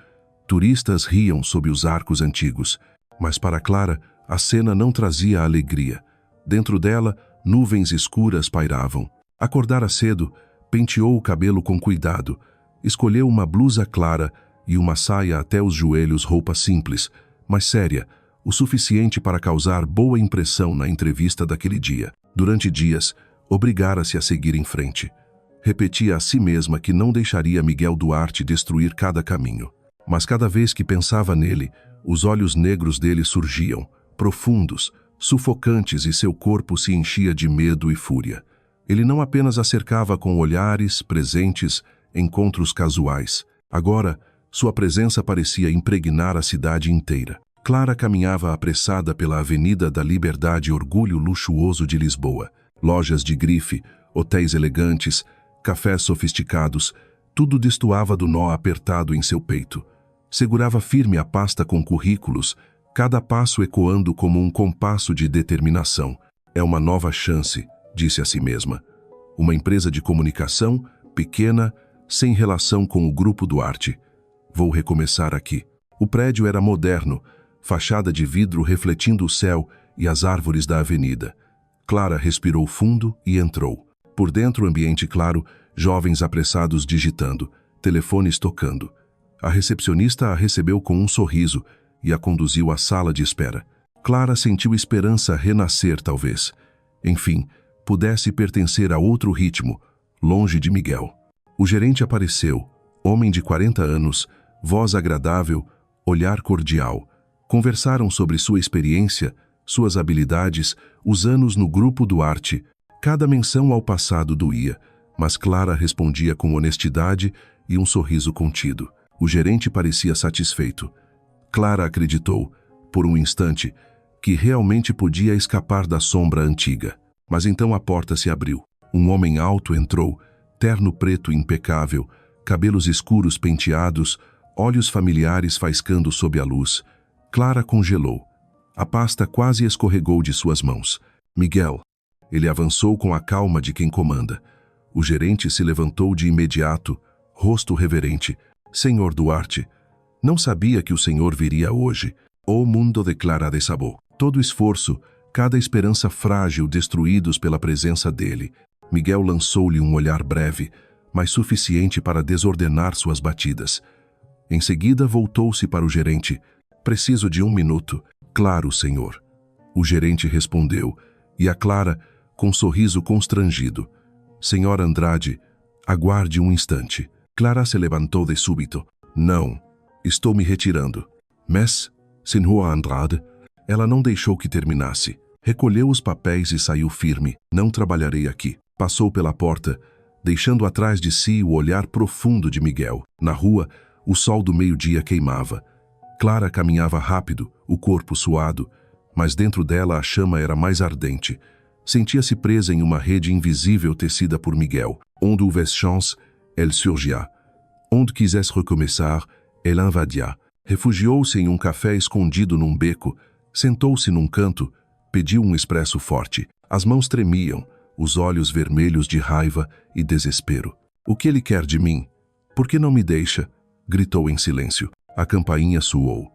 Turistas riam sob os arcos antigos. Mas para Clara, a cena não trazia alegria. Dentro dela, nuvens escuras pairavam. Acordara cedo, penteou o cabelo com cuidado, escolheu uma blusa clara e uma saia até os joelhos, roupa simples, mas séria, o suficiente para causar boa impressão na entrevista daquele dia. Durante dias, obrigara-se a seguir em frente. Repetia a si mesma que não deixaria Miguel Duarte destruir cada caminho. Mas cada vez que pensava nele, os olhos negros dele surgiam, profundos, sufocantes, e seu corpo se enchia de medo e fúria. Ele não apenas a cercava com olhares, presentes, encontros casuais. Agora, sua presença parecia impregnar a cidade inteira. Clara caminhava apressada pela Avenida da Liberdade, orgulho luxuoso de Lisboa. Lojas de grife, hotéis elegantes, cafés sofisticados, tudo destoava do nó apertado em seu peito. Segurava firme a pasta com currículos, cada passo ecoando como um compasso de determinação. É uma nova chance, disse a si mesma. Uma empresa de comunicação, pequena, sem relação com o Grupo Duarte. Vou recomeçar aqui. O prédio era moderno, fachada de vidro refletindo o céu e as árvores da avenida. Clara respirou fundo e entrou. Por dentro, ambiente claro, jovens apressados digitando, telefones tocando. A recepcionista a recebeu com um sorriso e a conduziu à sala de espera. Clara sentiu esperança renascer, talvez. Enfim, pudesse pertencer a outro ritmo, longe de Miguel. O gerente apareceu, homem de 40 anos, voz agradável, olhar cordial. Conversaram sobre sua experiência, suas habilidades, os anos no grupo Duarte. Cada menção ao passado doía, mas Clara respondia com honestidade e um sorriso contido. O gerente parecia satisfeito. Clara acreditou, por um instante, que realmente podia escapar da sombra antiga. Mas então a porta se abriu. Um homem alto entrou, terno preto impecável, cabelos escuros penteados, olhos familiares faiscando sob a luz. Clara congelou. A pasta quase escorregou de suas mãos. Miguel. Ele avançou com a calma de quem comanda. O gerente se levantou de imediato, rosto reverente. Senhor Duarte, não sabia que o senhor viria hoje. O mundo de Clara desabou. Todo esforço, cada esperança frágil destruídos pela presença dele. Miguel lançou-lhe um olhar breve, mas suficiente para desordenar suas batidas. Em seguida voltou-se para o gerente. Preciso de 1 minuto. Claro, senhor. O gerente respondeu, e a Clara, com um sorriso constrangido. Senhora Andrade, aguarde um instante. Clara se levantou de súbito. Não, estou me retirando. Mas, senhora Andrade, ela não deixou que terminasse. Recolheu os papéis e saiu firme. Não trabalharei aqui. Passou pela porta, deixando atrás de si o olhar profundo de Miguel. Na rua, o sol do meio-dia queimava. Clara caminhava rápido, o corpo suado, mas dentro dela a chama era mais ardente. Sentia-se presa em uma rede invisível tecida por Miguel. Onde houvesse chance, elle surgia. Onde quisesse recomeçar, elle invadia. Refugiou-se em um café escondido num beco, sentou-se num canto, pediu um expresso forte. As mãos tremiam, os olhos vermelhos de raiva e desespero. O que ele quer de mim? Por que não me deixa? Gritou em silêncio. A campainha soou.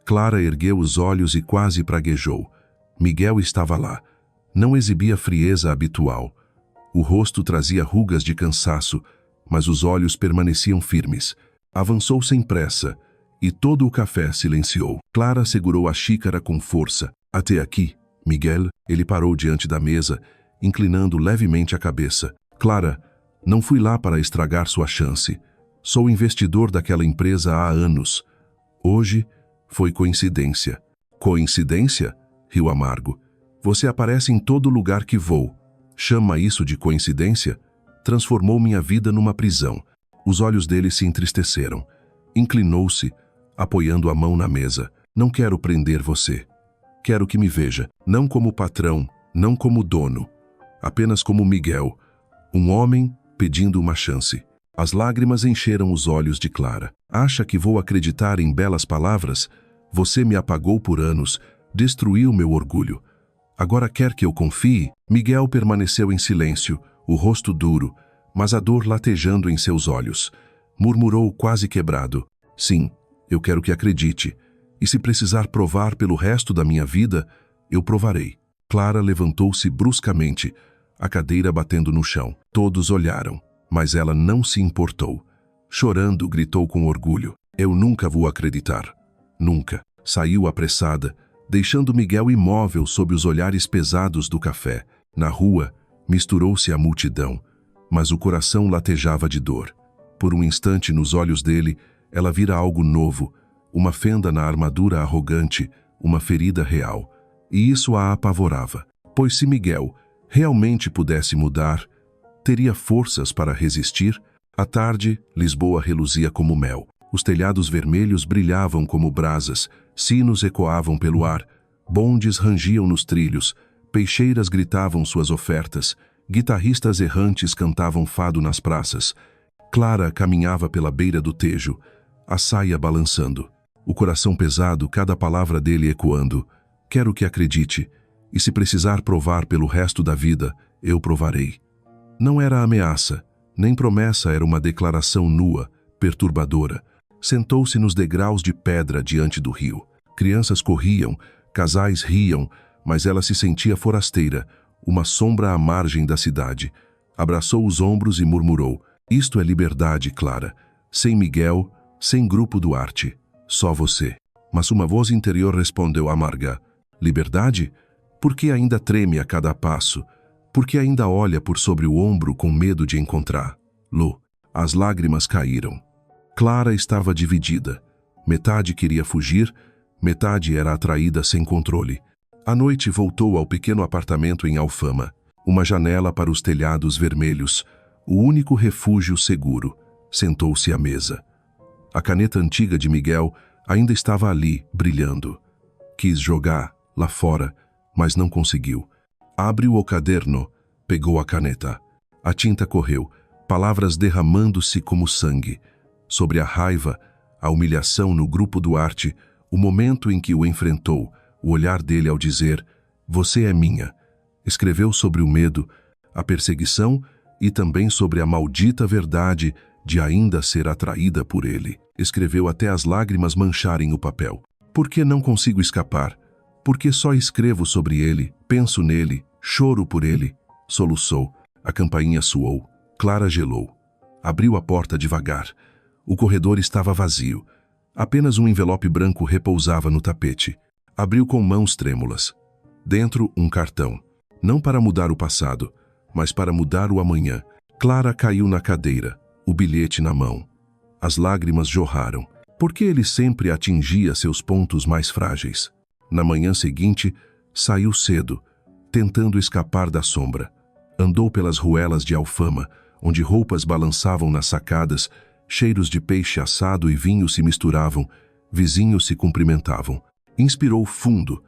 Clara ergueu os olhos e quase praguejou. Miguel estava lá. Não exibia frieza habitual. O rosto trazia rugas de cansaço, mas os olhos permaneciam firmes. Avançou sem pressa, e todo o café silenciou. Clara segurou a xícara com força. Até aqui, Miguel. Ele parou diante da mesa, inclinando levemente a cabeça. Clara, não fui lá para estragar sua chance. Sou investidor daquela empresa há anos. Hoje foi coincidência. Coincidência? Riu amargo. Você aparece em todo lugar que vou. Chama isso de coincidência? Transformou minha vida numa prisão. Os olhos dele se entristeceram. Inclinou-se, apoiando a mão na mesa. Não quero prender você. Quero que me veja, não como patrão, não como dono, apenas como Miguel, um homem pedindo uma chance. As lágrimas encheram os olhos de Clara. Acha que vou acreditar em belas palavras? Você me apagou por anos, destruiu meu orgulho. Agora quer que eu confie? Miguel permaneceu em silêncio, o rosto duro, mas a dor latejando em seus olhos. Murmurou quase quebrado. Sim, eu quero que acredite. E se precisar provar pelo resto da minha vida, eu provarei. Clara levantou-se bruscamente, a cadeira batendo no chão. Todos olharam, mas ela não se importou. Chorando, gritou com orgulho. Eu nunca vou acreditar. Nunca. Saiu apressada, deixando Miguel imóvel sob os olhares pesados do café. Na rua, misturou-se à multidão, mas o coração latejava de dor. Por um instante, nos olhos dele, ela vira algo novo, uma fenda na armadura arrogante, uma ferida real. E isso a apavorava, pois se Miguel realmente pudesse mudar, teria forças para resistir. À tarde, Lisboa reluzia como mel. Os telhados vermelhos brilhavam como brasas, sinos ecoavam pelo ar, bondes rangiam nos trilhos, peixeiras gritavam suas ofertas, guitarristas errantes cantavam fado nas praças. Clara caminhava pela beira do Tejo, a saia balançando. O coração pesado, cada palavra dele ecoando. Quero que acredite, e se precisar provar pelo resto da vida, eu provarei. Não era ameaça, nem promessa, era uma declaração nua, perturbadora. Sentou-se nos degraus de pedra diante do rio. Crianças corriam, casais riam, mas ela se sentia forasteira, uma sombra à margem da cidade. Abraçou os ombros e murmurou: isto é liberdade, Clara. Sem Miguel, sem Grupo Duarte. Só você. Mas uma voz interior respondeu amarga: liberdade? Por que ainda treme a cada passo? Por que ainda olha por sobre o ombro com medo de encontrá-lo? As lágrimas caíram. Clara estava dividida. Metade queria fugir, metade era atraída sem controle. À noite voltou ao pequeno apartamento em Alfama. Uma janela para os telhados vermelhos, o único refúgio seguro. Sentou-se à mesa. A caneta antiga de Miguel ainda estava ali, brilhando. Quis jogar lá fora, mas não conseguiu. Abriu o caderno, pegou a caneta. A tinta correu, palavras derramando-se como sangue. Sobre a raiva, a humilhação no Grupo Duarte, o momento em que o enfrentou, o olhar dele ao dizer: você é minha. Escreveu sobre o medo, a perseguição e também sobre a maldita verdade de ainda ser atraída por ele. Escreveu até as lágrimas mancharem o papel. Por que não consigo escapar? Por que só escrevo sobre ele, penso nele, choro por ele? Soluçou. A campainha soou. Clara gelou. Abriu a porta devagar. O corredor estava vazio. Apenas um envelope branco repousava no tapete. Abriu com mãos trêmulas. Dentro, um cartão. Não para mudar o passado, mas para mudar o amanhã. Clara caiu na cadeira, o bilhete na mão. As lágrimas jorraram. Por que ele sempre atingia seus pontos mais frágeis? Na manhã seguinte, saiu cedo, tentando escapar da sombra. Andou pelas ruelas de Alfama, onde roupas balançavam nas sacadas, cheiros de peixe assado e vinho se misturavam, vizinhos se cumprimentavam. Inspirou fundo,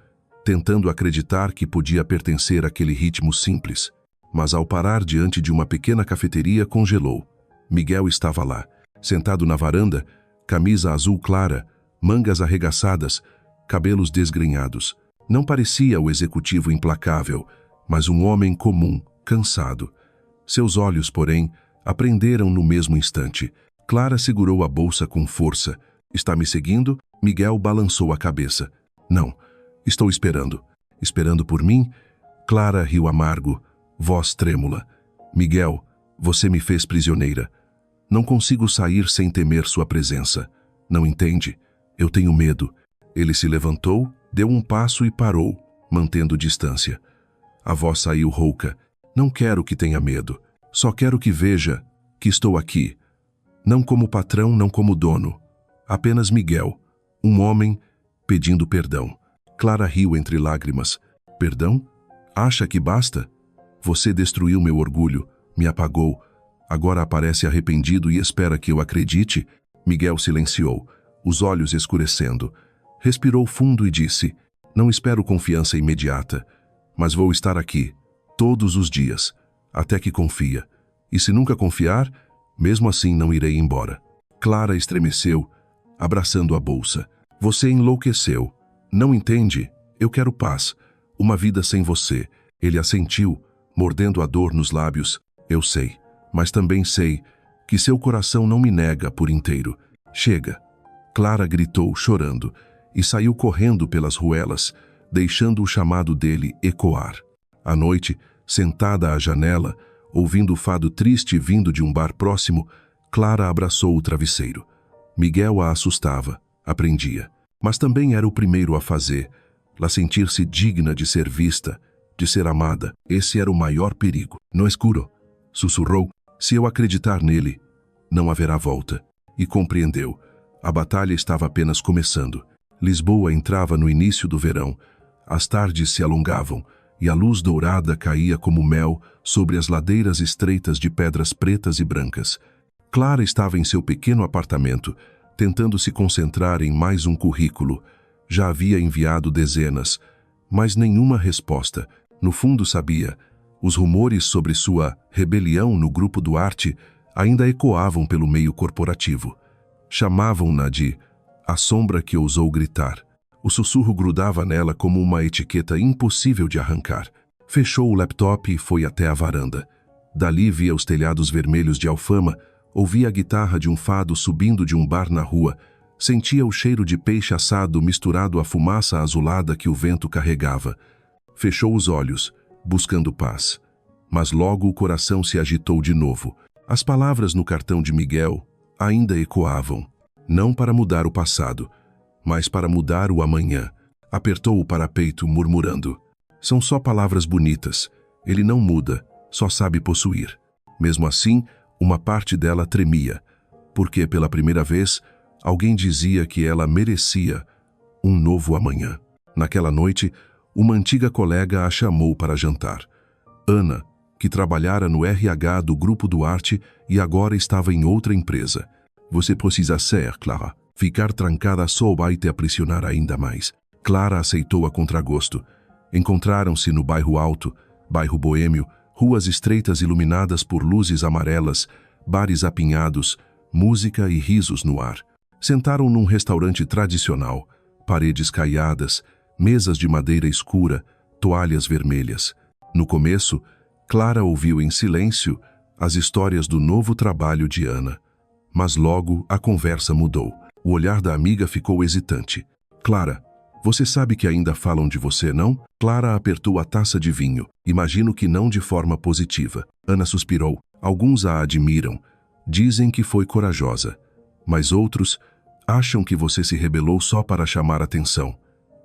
tentando acreditar que podia pertencer àquele ritmo simples. Mas ao parar diante de uma pequena cafeteria, congelou. Miguel estava lá, sentado na varanda, camisa azul clara, mangas arregaçadas, cabelos desgrenhados. Não parecia o executivo implacável, mas um homem comum, cansado. Seus olhos, porém, aprenderam no mesmo instante. Clara segurou a bolsa com força. Está me seguindo? Miguel balançou a cabeça. Não, estou esperando. Esperando por mim? Clara riu amargo, voz trêmula. Miguel, você me fez prisioneira. Não consigo sair sem temer sua presença. Não entende? Eu tenho medo. Ele se levantou, deu um passo e parou, mantendo distância. A voz saiu rouca. Não quero que tenha medo. Só quero que veja que estou aqui. Não como patrão, não como dono. Apenas Miguel, um homem pedindo perdão. Clara riu entre lágrimas. Perdão? Acha que basta? Você destruiu meu orgulho, me apagou. Agora aparece arrependido e espera que eu acredite? Miguel silenciou, os olhos escurecendo. Respirou fundo e disse: não espero confiança imediata, mas vou estar aqui, todos os dias, até que confia. E se nunca confiar, mesmo assim não irei embora. Clara estremeceu, abraçando a bolsa. Você enlouqueceu. Não entende? Eu quero paz. Uma vida sem você. Ele assentiu, mordendo a dor nos lábios. Eu sei, mas também sei que seu coração não me nega por inteiro. Chega. Clara gritou, chorando, e saiu correndo pelas ruelas, deixando o chamado dele ecoar. À noite, sentada à janela, ouvindo o fado triste vindo de um bar próximo, Clara abraçou o travesseiro. Miguel a assustava, aprendia, mas também era o primeiro a fazê-la sentir-se digna de ser vista, de ser amada. Esse era o maior perigo. No escuro, sussurrou, se eu acreditar nele, não haverá volta. E compreendeu. A batalha estava apenas começando. Lisboa entrava no início do verão. As tardes se alongavam, e a luz dourada caía como mel sobre as ladeiras estreitas de pedras pretas e brancas. Clara estava em seu pequeno apartamento, tentando se concentrar em mais um currículo. Já havia enviado dezenas, mas nenhuma resposta. No fundo sabia, os rumores sobre sua rebelião no Grupo Duarte ainda ecoavam pelo meio corporativo. Chamavam-na de a sombra que ousou gritar. O sussurro grudava nela como uma etiqueta impossível de arrancar. Fechou o laptop e foi até a varanda. Dali via os telhados vermelhos de Alfama, Ouvia a guitarra de um fado subindo de um bar na rua. Sentia o cheiro de peixe assado misturado à fumaça azulada que o vento carregava. Fechou os olhos, buscando paz. Mas logo o coração se agitou de novo. As palavras no cartão de Miguel ainda ecoavam. Não para mudar o passado, mas para mudar o amanhã. Apertou o parapeito, murmurando: são só palavras bonitas. Ele não muda, só sabe possuir. Mesmo assim, uma parte dela tremia, porque pela primeira vez, alguém dizia que ela merecia um novo amanhã. Naquela noite, uma antiga colega a chamou para jantar. Ana, que trabalhara no RH do Grupo Duarte e agora estava em outra empresa. Você precisa ser, Clara. Ficar trancada só vai te aprisionar ainda mais. Clara aceitou a contragosto. Encontraram-se no bairro Alto, bairro boêmio, ruas estreitas iluminadas por luzes amarelas, bares apinhados, música e risos no ar. Sentaram num restaurante tradicional, paredes caiadas, mesas de madeira escura, toalhas vermelhas. No começo, Clara ouviu em silêncio as histórias do novo trabalho de Ana. Mas logo a conversa mudou. O olhar da amiga ficou hesitante. Clara, você sabe que ainda falam de você, não? Clara apertou a taça de vinho. Imagino que não de forma positiva. Ana suspirou. Alguns a admiram. Dizem que foi corajosa. Mas outros acham que você se rebelou só para chamar atenção.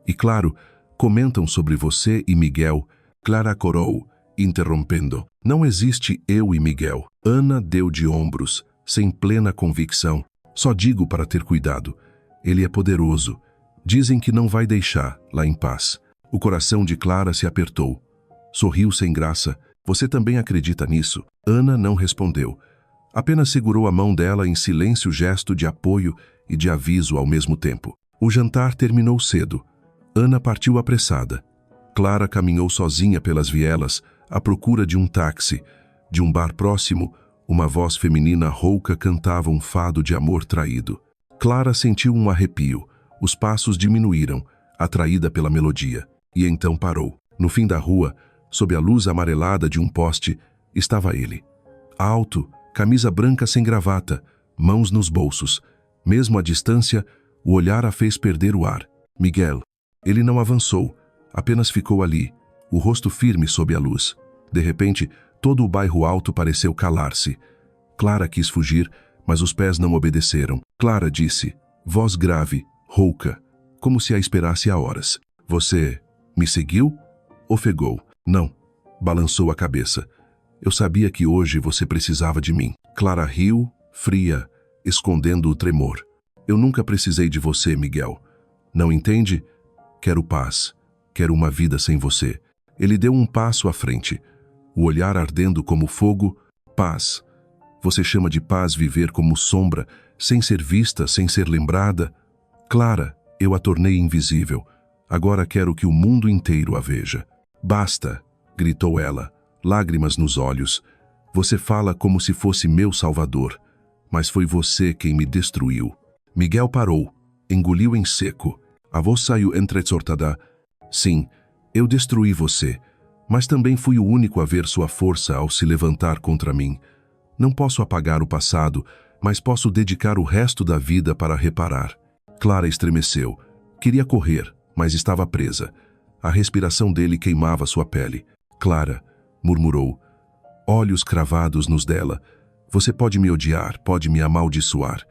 E claro, comentam sobre você e Miguel. Clara corou, interrompendo. Não existe eu e Miguel. Ana deu de ombros, sem plena convicção. Só digo para ter cuidado. Ele é poderoso. Dizem que não vai deixar lá em paz. O coração de Clara se apertou. Sorriu sem graça. Você também acredita nisso? Ana não respondeu. Apenas segurou a mão dela em silêncio, gesto de apoio e de aviso ao mesmo tempo. O jantar terminou cedo. Ana partiu apressada. Clara caminhou sozinha pelas vielas, à procura de um táxi. De um bar próximo, uma voz feminina rouca cantava um fado de amor traído. Clara sentiu um arrepio. Os passos diminuíram, atraída pela melodia. E então parou. No fim da rua, sob a luz amarelada de um poste, estava ele. Alto, camisa branca sem gravata, mãos nos bolsos. Mesmo à distância, o olhar a fez perder o ar. Miguel. Ele não avançou, apenas ficou ali, o rosto firme sob a luz. De repente, todo o bairro Alto pareceu calar-se. Clara quis fugir, mas os pés não obedeceram. Clara disse, voz grave, rouca, como se a esperasse há horas. Você me seguiu? Ofegou. Não. Balançou a cabeça. Eu sabia que hoje você precisava de mim. Clara riu, fria, escondendo o tremor. Eu nunca precisei de você, Miguel. Não entende? Quero paz. Quero uma vida sem você. Ele deu um passo à frente, o olhar ardendo como fogo. Paz. Você chama de paz viver como sombra, sem ser vista, sem ser lembrada? Clara, eu a tornei invisível. Agora quero que o mundo inteiro a veja. Basta, gritou ela, lágrimas nos olhos. Você fala como se fosse meu salvador, mas foi você quem me destruiu. Miguel parou, engoliu em seco. A voz saiu entrecortada. Sim, eu destruí você, mas também fui o único a ver sua força ao se levantar contra mim. Não posso apagar o passado, mas posso dedicar o resto da vida para reparar. Clara estremeceu. Queria correr, mas estava presa. A respiração dele queimava sua pele. Clara, murmurou, olhos cravados nos dela. Você pode me odiar, pode me amaldiçoar,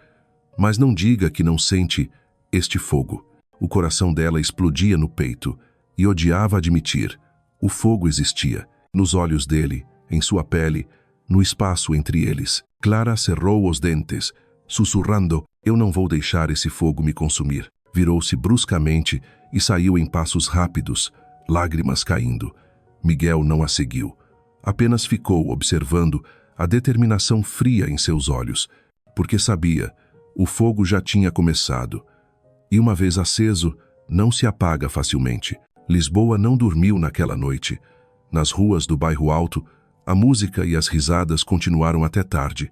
mas não diga que não sente este fogo. O coração dela explodia no peito e odiava admitir. O fogo existia, nos olhos dele, em sua pele, no espaço entre eles. Clara cerrou os dentes, sussurrando, eu não vou deixar esse fogo me consumir. Virou-se bruscamente e saiu em passos rápidos, lágrimas caindo. Miguel não a seguiu. Apenas ficou observando a determinação fria em seus olhos, porque sabia, o fogo já tinha começado. E uma vez aceso, não se apaga facilmente. Lisboa não dormiu naquela noite. Nas ruas do bairro Alto, a música e as risadas continuaram até tarde.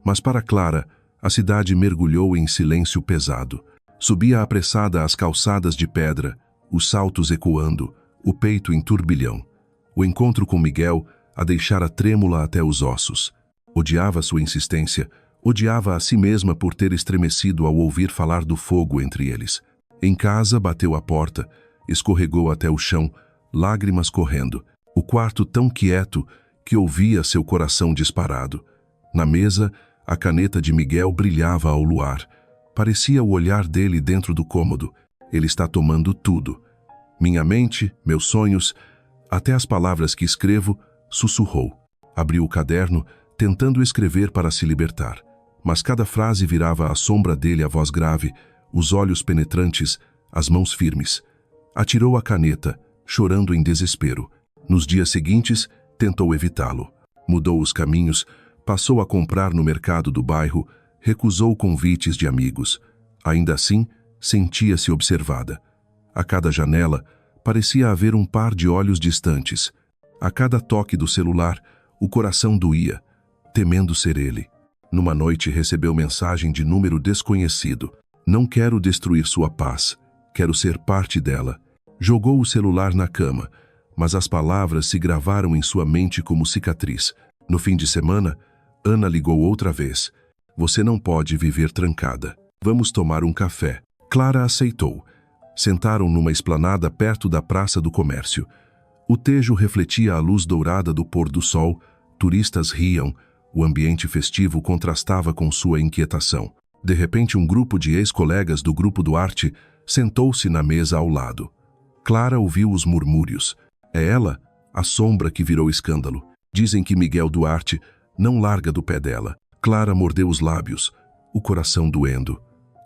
Mas para Clara, a cidade mergulhou em silêncio pesado. Subia apressada as calçadas de pedra, os saltos ecoando, o peito em turbilhão. O encontro com Miguel a deixara trêmula até os ossos. Odiava sua insistência, Odiava a si mesma por ter estremecido ao ouvir falar do fogo entre eles. Em casa, bateu a porta, escorregou até o chão, lágrimas correndo. O quarto tão quieto que ouvia seu coração disparado. Na mesa, a caneta de Miguel brilhava ao luar. Parecia o olhar dele dentro do cômodo. Ele está tomando tudo. Minha mente, meus sonhos, até as palavras que escrevo, sussurrou. Abriu o caderno, tentando escrever para se libertar. Mas cada frase virava à sombra dele a voz grave, os olhos penetrantes, as mãos firmes. Atirou a caneta, chorando em desespero. Nos dias seguintes, tentou evitá-lo. Mudou os caminhos, passou a comprar no mercado do bairro, recusou convites de amigos. Ainda assim, sentia-se observada. A cada janela, parecia haver um par de olhos distantes. A cada toque do celular, o coração doía, temendo ser ele. Numa noite, recebeu mensagem de número desconhecido. Não quero destruir sua paz, quero ser parte dela. Jogou o celular na cama, mas as palavras se gravaram em sua mente como cicatriz. No fim de semana, Ana ligou outra vez. Você não pode viver trancada. Vamos tomar um café. Clara aceitou. Sentaram numa esplanada perto da Praça do Comércio. O tejo refletia a luz dourada do pôr do sol, turistas riam, o ambiente festivo contrastava com sua inquietação. De repente, um grupo de ex-colegas do Grupo Duarte sentou-se na mesa ao lado. Clara ouviu os murmúrios. É ela, a sombra que virou escândalo. Dizem que Miguel Duarte não larga do pé dela. Clara mordeu os lábios, o coração doendo.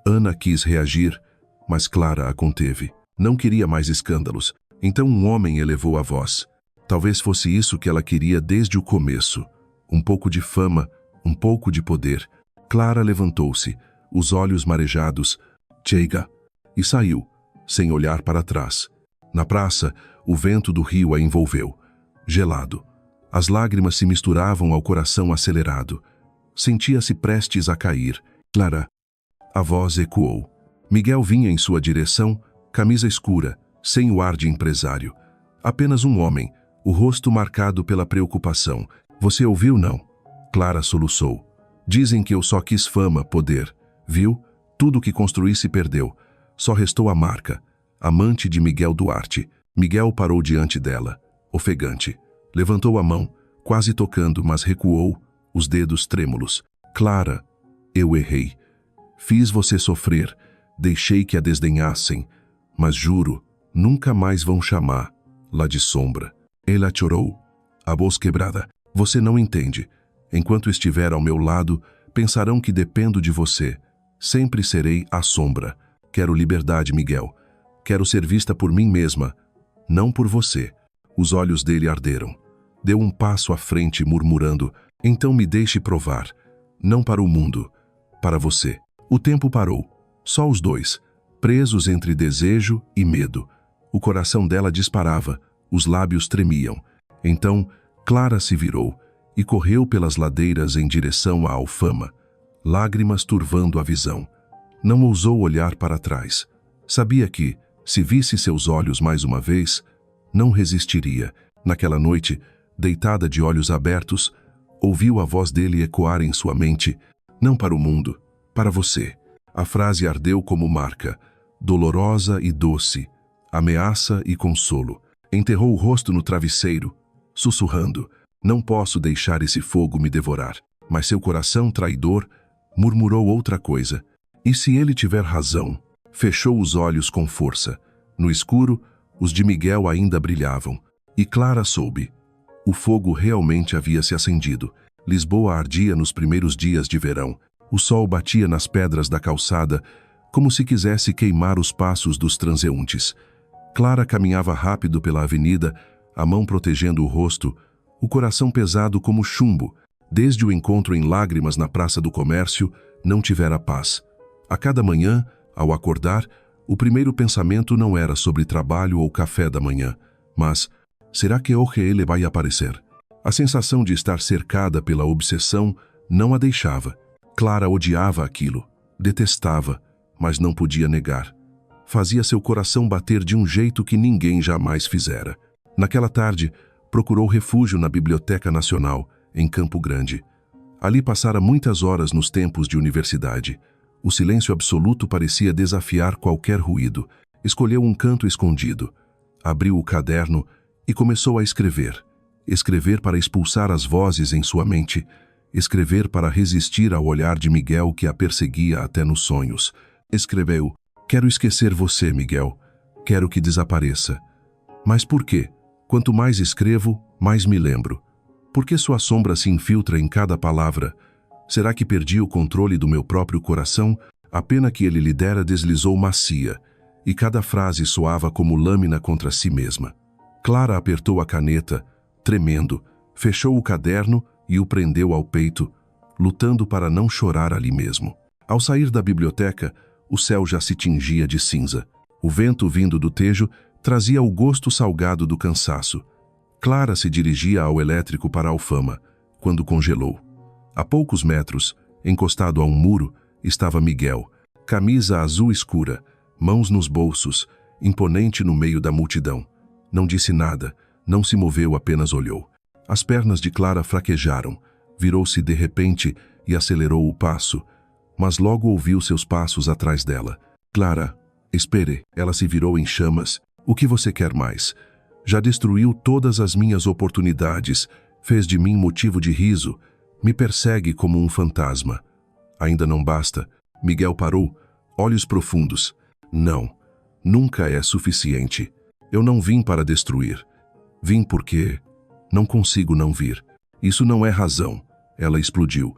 Ana quis reagir, mas Clara a conteve. Não queria mais escândalos. Então um homem elevou a voz. Talvez fosse isso que ela queria desde o começo. Um pouco de fama, um pouco de poder. Clara levantou-se, os olhos marejados. Chega! E saiu, sem olhar para trás. Na praça, o vento do rio a envolveu. Gelado. As lágrimas se misturavam ao coração acelerado. Sentia-se prestes a cair. Clara. A voz ecoou. Miguel vinha em sua direção, camisa escura, sem o ar de empresário. Apenas um homem, o rosto marcado pela preocupação. Você ouviu, não? Clara soluçou. Dizem que eu só quis fama, poder. Viu? Tudo que construí se perdeu. Só restou a marca. Amante de Miguel Duarte. Miguel parou diante dela, ofegante. Levantou a mão, quase tocando, mas recuou, os dedos trêmulos. Clara, eu errei. Fiz você sofrer, deixei que a desdenhassem, mas juro, nunca mais vão chamar, lá de sombra. Ela chorou, a voz quebrada. Você não entende. Enquanto estiver ao meu lado, pensarão que dependo de você. Sempre serei a sombra. Quero liberdade, Miguel. Quero ser vista por mim mesma, não por você. Os olhos dele arderam. Deu um passo à frente, murmurando, então me deixe provar. Não para o mundo, para você. O tempo parou. Só os dois, presos entre desejo e medo. O coração dela disparava, os lábios tremiam. Então, Clara se virou e correu pelas ladeiras em direção à Alfama, lágrimas turvando a visão. Não ousou olhar para trás. Sabia que, se visse seus olhos mais uma vez, não resistiria. Naquela noite, deitada de olhos abertos, ouviu a voz dele ecoar em sua mente, não para o mundo, para você. A frase ardeu como marca, dolorosa e doce, ameaça e consolo. Enterrou o rosto no travesseiro, sussurrando, não posso deixar esse fogo me devorar. Mas seu coração traidor murmurou outra coisa. E se ele tiver razão? Fechou os olhos com força. No escuro, os de Miguel ainda brilhavam. E Clara soube. O fogo realmente havia se acendido. Lisboa ardia nos primeiros dias de verão. O sol batia nas pedras da calçada, como se quisesse queimar os passos dos transeuntes. Clara caminhava rápido pela avenida, a mão protegendo o rosto, o coração pesado como chumbo. Desde o encontro em lágrimas na Praça do Comércio, não tivera paz. A cada manhã, ao acordar, o primeiro pensamento não era sobre trabalho ou café da manhã, mas, será que hoje ele vai aparecer? A sensação de estar cercada pela obsessão não a deixava. Clara odiava aquilo, detestava, mas não podia negar. Fazia seu coração bater de um jeito que ninguém jamais fizera. Naquela tarde, procurou refúgio na Biblioteca Nacional, em Campo Grande. Ali passara muitas horas nos tempos de universidade. O silêncio absoluto parecia desafiar qualquer ruído. Escolheu um canto escondido. Abriu o caderno e começou a escrever. Escrever para expulsar as vozes em sua mente. Escrever para resistir ao olhar de Miguel que a perseguia até nos sonhos. Escreveu: quero esquecer você, Miguel. Quero que desapareça. Mas por quê? Quanto mais escrevo, mais me lembro. Por que sua sombra se infiltra em cada palavra? Será que perdi o controle do meu próprio coração? A pena que ele lhe dera deslizou macia, e cada frase soava como lâmina contra si mesma. Clara apertou a caneta, tremendo, fechou o caderno e o prendeu ao peito, lutando para não chorar ali mesmo. Ao sair da biblioteca, o céu já se tingia de cinza. O vento vindo do tejo trazia o gosto salgado do cansaço. Clara se dirigia ao elétrico para a Alfama, quando congelou. A poucos metros, encostado a um muro, estava Miguel, camisa azul escura, mãos nos bolsos, imponente no meio da multidão. Não disse nada, não se moveu, apenas olhou. As pernas de Clara fraquejaram, virou-se de repente e acelerou o passo, mas logo ouviu seus passos atrás dela. Clara, espere, ela se virou em chamas. O que você quer mais? Já destruiu todas as minhas oportunidades, fez de mim motivo de riso, me persegue como um fantasma. Ainda não basta. Miguel parou, olhos profundos. Não, nunca é suficiente. Eu não vim para destruir. Vim porque não consigo não vir. Isso não é razão. Ela explodiu.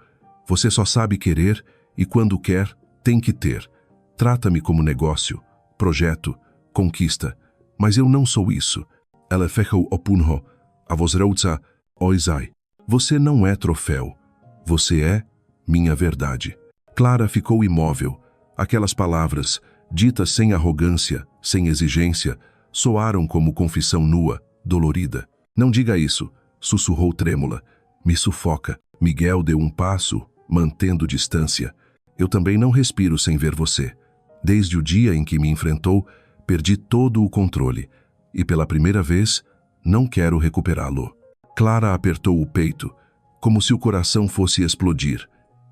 Você só sabe querer e quando quer, tem que ter. Trata-me como negócio, projeto, conquista. Mas eu não sou isso. Ela fechou o punho. A voz rouca, oizai. Você não é troféu. Você é minha verdade. Clara ficou imóvel. Aquelas palavras, ditas sem arrogância, sem exigência, soaram como confissão nua, dolorida. Não diga isso, sussurrou trêmula. Me sufoca. Miguel deu um passo, mantendo distância. Eu também não respiro sem ver você. Desde o dia em que me enfrentou, perdi todo o controle. E pela primeira vez, não quero recuperá-lo. Clara apertou o peito, como se o coração fosse explodir.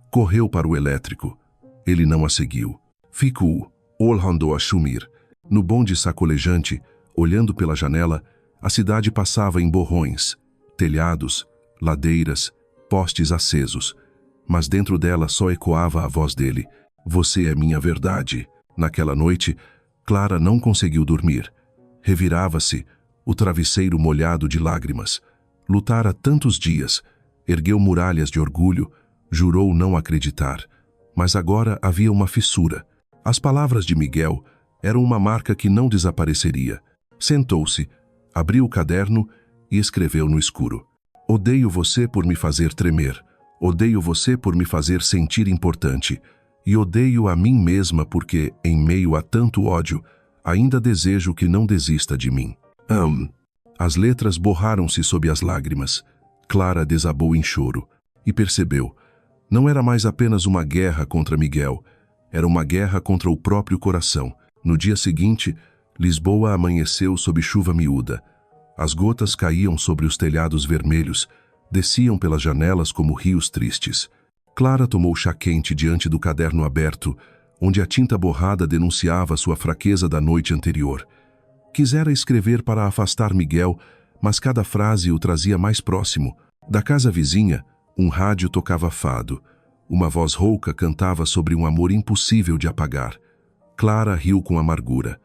Correu para o elétrico. Ele não a seguiu. Ficou, olhando a sumir. No bonde sacolejante, olhando pela janela, a cidade passava em borrões, telhados, ladeiras, postes acesos. Mas dentro dela só ecoava a voz dele. Você é minha verdade. Naquela noite, Clara não conseguiu dormir. Revirava-se, o travesseiro molhado de lágrimas. Lutara tantos dias, ergueu muralhas de orgulho, jurou não acreditar. Mas agora havia uma fissura. As palavras de Miguel eram uma marca que não desapareceria. Sentou-se, abriu o caderno e escreveu no escuro. Odeio você por me fazer tremer. Odeio você por me fazer sentir importante. E odeio a mim mesma porque, em meio a tanto ódio, ainda desejo que não desista de mim. As letras borraram-se sob as lágrimas. Clara desabou em choro e percebeu. Não era mais apenas uma guerra contra Miguel. Era uma guerra contra o próprio coração. No dia seguinte, Lisboa amanheceu sob chuva miúda. As gotas caíam sobre os telhados vermelhos, desciam pelas janelas como rios tristes. Clara tomou chá quente diante do caderno aberto, onde a tinta borrada denunciava sua fraqueza da noite anterior. Quisera escrever para afastar Miguel, mas cada frase o trazia mais próximo. Da casa vizinha, um rádio tocava fado. Uma voz rouca cantava sobre um amor impossível de apagar. Clara riu com amargura.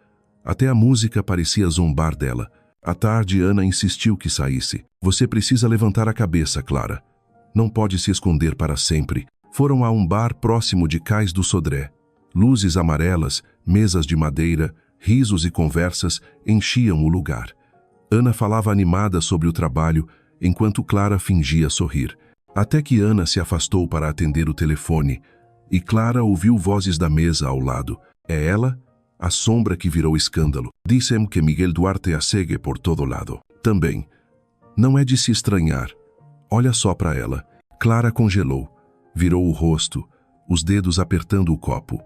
Até a música parecia zombar dela. À tarde, Ana insistiu que saísse. Você precisa levantar a cabeça, Clara. Não pode se esconder para sempre. Foram a um bar próximo de Cais do Sodré. Luzes amarelas, mesas de madeira, risos e conversas enchiam o lugar. Ana falava animada sobre o trabalho, enquanto Clara fingia sorrir. Até que Ana se afastou para atender o telefone, e Clara ouviu vozes da mesa ao lado. É ela? A sombra que virou escândalo. Dizem que Miguel Duarte a segue por todo lado. Também. Não é de se estranhar. Olha só para ela. Clara congelou. Virou o rosto, os dedos apertando o copo.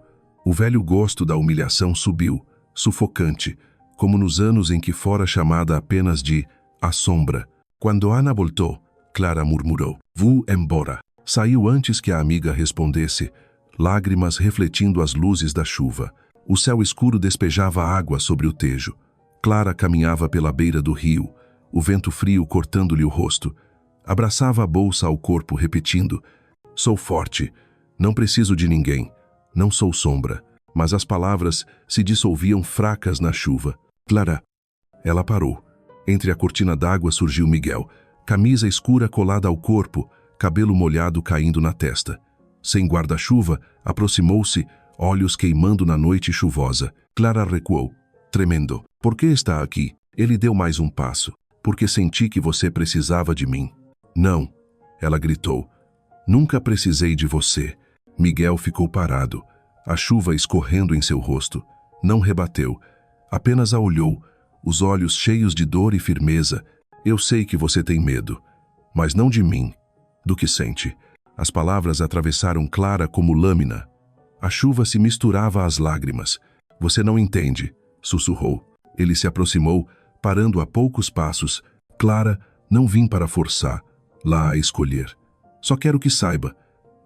O velho gosto da humilhação subiu, sufocante, como nos anos em que fora chamada apenas de a sombra. Quando Ana voltou, Clara murmurou: "Vou embora." Saiu antes que a amiga respondesse, lágrimas refletindo as luzes da chuva. O céu escuro despejava água sobre o tejo. Clara caminhava pela beira do rio, o vento frio cortando-lhe o rosto. Abraçava a bolsa ao corpo, repetindo: "Sou forte, não preciso de ninguém, não sou sombra." Mas as palavras se dissolviam fracas na chuva. "Clara." Ela parou. Entre a cortina d'água surgiu Miguel, camisa escura colada ao corpo, cabelo molhado caindo na testa. Sem guarda-chuva, aproximou-se, olhos queimando na noite chuvosa. Clara recuou, tremendo. "Por que está aqui?" Ele deu mais um passo. "Porque senti que você precisava de mim." "Não," ela gritou. "Nunca precisei de você." Miguel ficou parado, a chuva escorrendo em seu rosto. Não rebateu, apenas a olhou, os olhos cheios de dor e firmeza. "Eu sei que você tem medo, mas não de mim, do que sente." As palavras atravessaram Clara como lâmina. A chuva se misturava às lágrimas. "Você não entende," sussurrou. Ele se aproximou, parando a poucos passos. "Clara, não vim para forçar, lá a escolher. Só quero que saiba.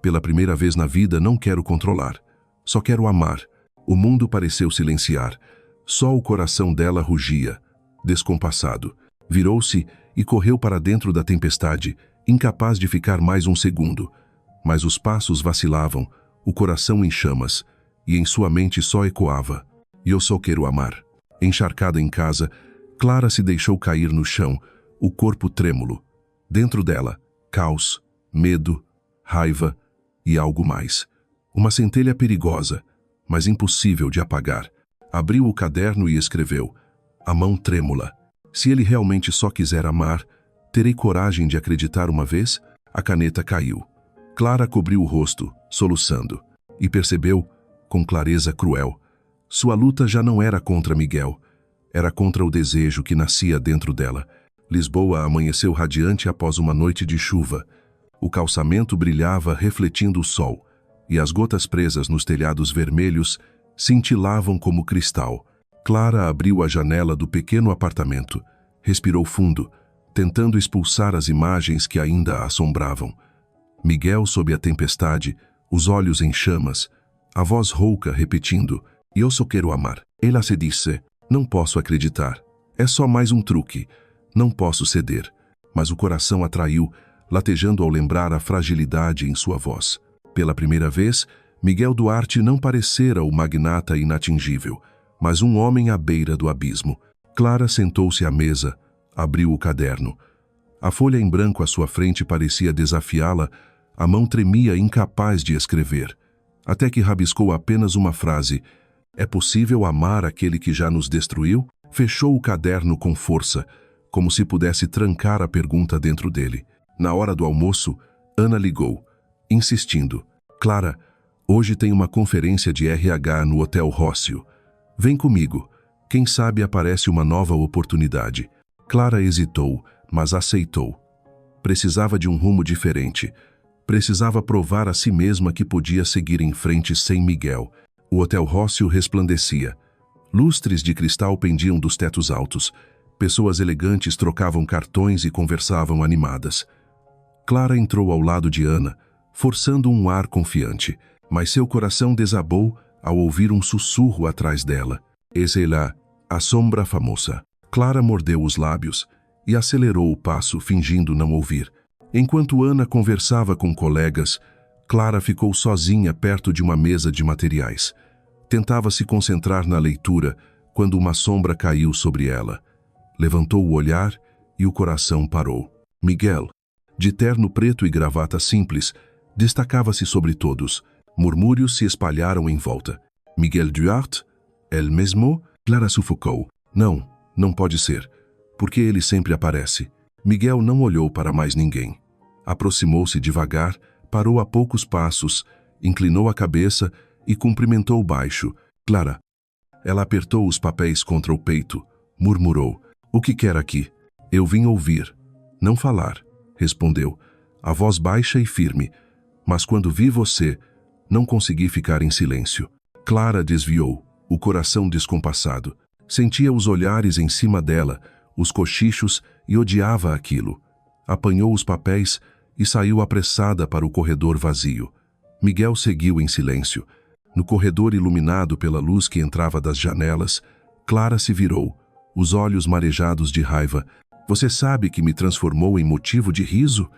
Pela primeira vez na vida não quero controlar. Só quero amar." O mundo pareceu silenciar. Só o coração dela rugia, descompassado. Virou-se e correu para dentro da tempestade, incapaz de ficar mais um segundo. Mas os passos vacilavam, o coração em chamas, e em sua mente só ecoava: "Eu só quero amar." Encharcada em casa, Clara se deixou cair no chão, o corpo trêmulo. Dentro dela, caos, medo, raiva e algo mais. Uma centelha perigosa, mas impossível de apagar. Abriu o caderno e escreveu, a mão trêmula: "Se ele realmente só quiser amar, terei coragem de acreditar uma vez?" A caneta caiu. Clara cobriu o rosto, soluçando, e percebeu, com clareza cruel, sua luta já não era contra Miguel, era contra o desejo que nascia dentro dela. Lisboa amanheceu radiante após uma noite de chuva. O calçamento brilhava refletindo o sol, e as gotas presas nos telhados vermelhos cintilavam como cristal. Clara abriu a janela do pequeno apartamento, respirou fundo, tentando expulsar as imagens que ainda a assombravam. Miguel sob a tempestade, os olhos em chamas, a voz rouca repetindo: "Eu só quero amar." Ela se disse: "Não posso acreditar. É só mais um truque. Não posso ceder." Mas o coração a traiu, latejando ao lembrar a fragilidade em sua voz. Pela primeira vez, Miguel Duarte não parecera o magnata inatingível, mas um homem à beira do abismo. Clara sentou-se à mesa, abriu o caderno. A folha em branco à sua frente parecia desafiá-la, a mão tremia incapaz de escrever. Até que rabiscou apenas uma frase: "É possível amar aquele que já nos destruiu?" Fechou o caderno com força, como se pudesse trancar a pergunta dentro dele. Na hora do almoço, Ana ligou, insistindo: "Clara, hoje tem uma conferência de RH no Hotel Rócio. Vem comigo. Quem sabe aparece uma nova oportunidade." Clara hesitou, mas aceitou. Precisava de um rumo diferente. Precisava provar a si mesma que podia seguir em frente sem Miguel. O Hotel Rócio resplandecia. Lustres de cristal pendiam dos tetos altos. Pessoas elegantes trocavam cartões e conversavam animadas. Clara entrou ao lado de Ana, forçando um ar confiante, mas seu coração desabou ao ouvir um sussurro atrás dela. "Esa é a sombra famosa." Clara mordeu os lábios e acelerou o passo, fingindo não ouvir. Enquanto Ana conversava com colegas, Clara ficou sozinha perto de uma mesa de materiais. Tentava se concentrar na leitura quando uma sombra caiu sobre ela. Levantou o olhar e o coração parou. Miguel, de terno preto e gravata simples, destacava-se sobre todos. Murmúrios se espalharam em volta. "Miguel Duarte? El mesmo?" Clara sufocou. Não pode ser, porque ele sempre aparece." Miguel não olhou para mais ninguém. Aproximou-se devagar, parou a poucos passos, inclinou a cabeça e cumprimentou baixo. "Clara." Ela apertou os papéis contra o peito, murmurou: "O que quer aqui?" "Eu vim ouvir, não falar," respondeu, a voz baixa e firme. "Mas quando vi você, não consegui ficar em silêncio." Clara desviou, o coração descompassado. Sentia os olhares em cima dela, os cochichos, e odiava aquilo. Apanhou os papéis e saiu apressada para o corredor vazio. Miguel seguiu em silêncio. No corredor iluminado pela luz que entrava das janelas, Clara se virou, os olhos marejados de raiva. Você sabe que me transformou em motivo de riso?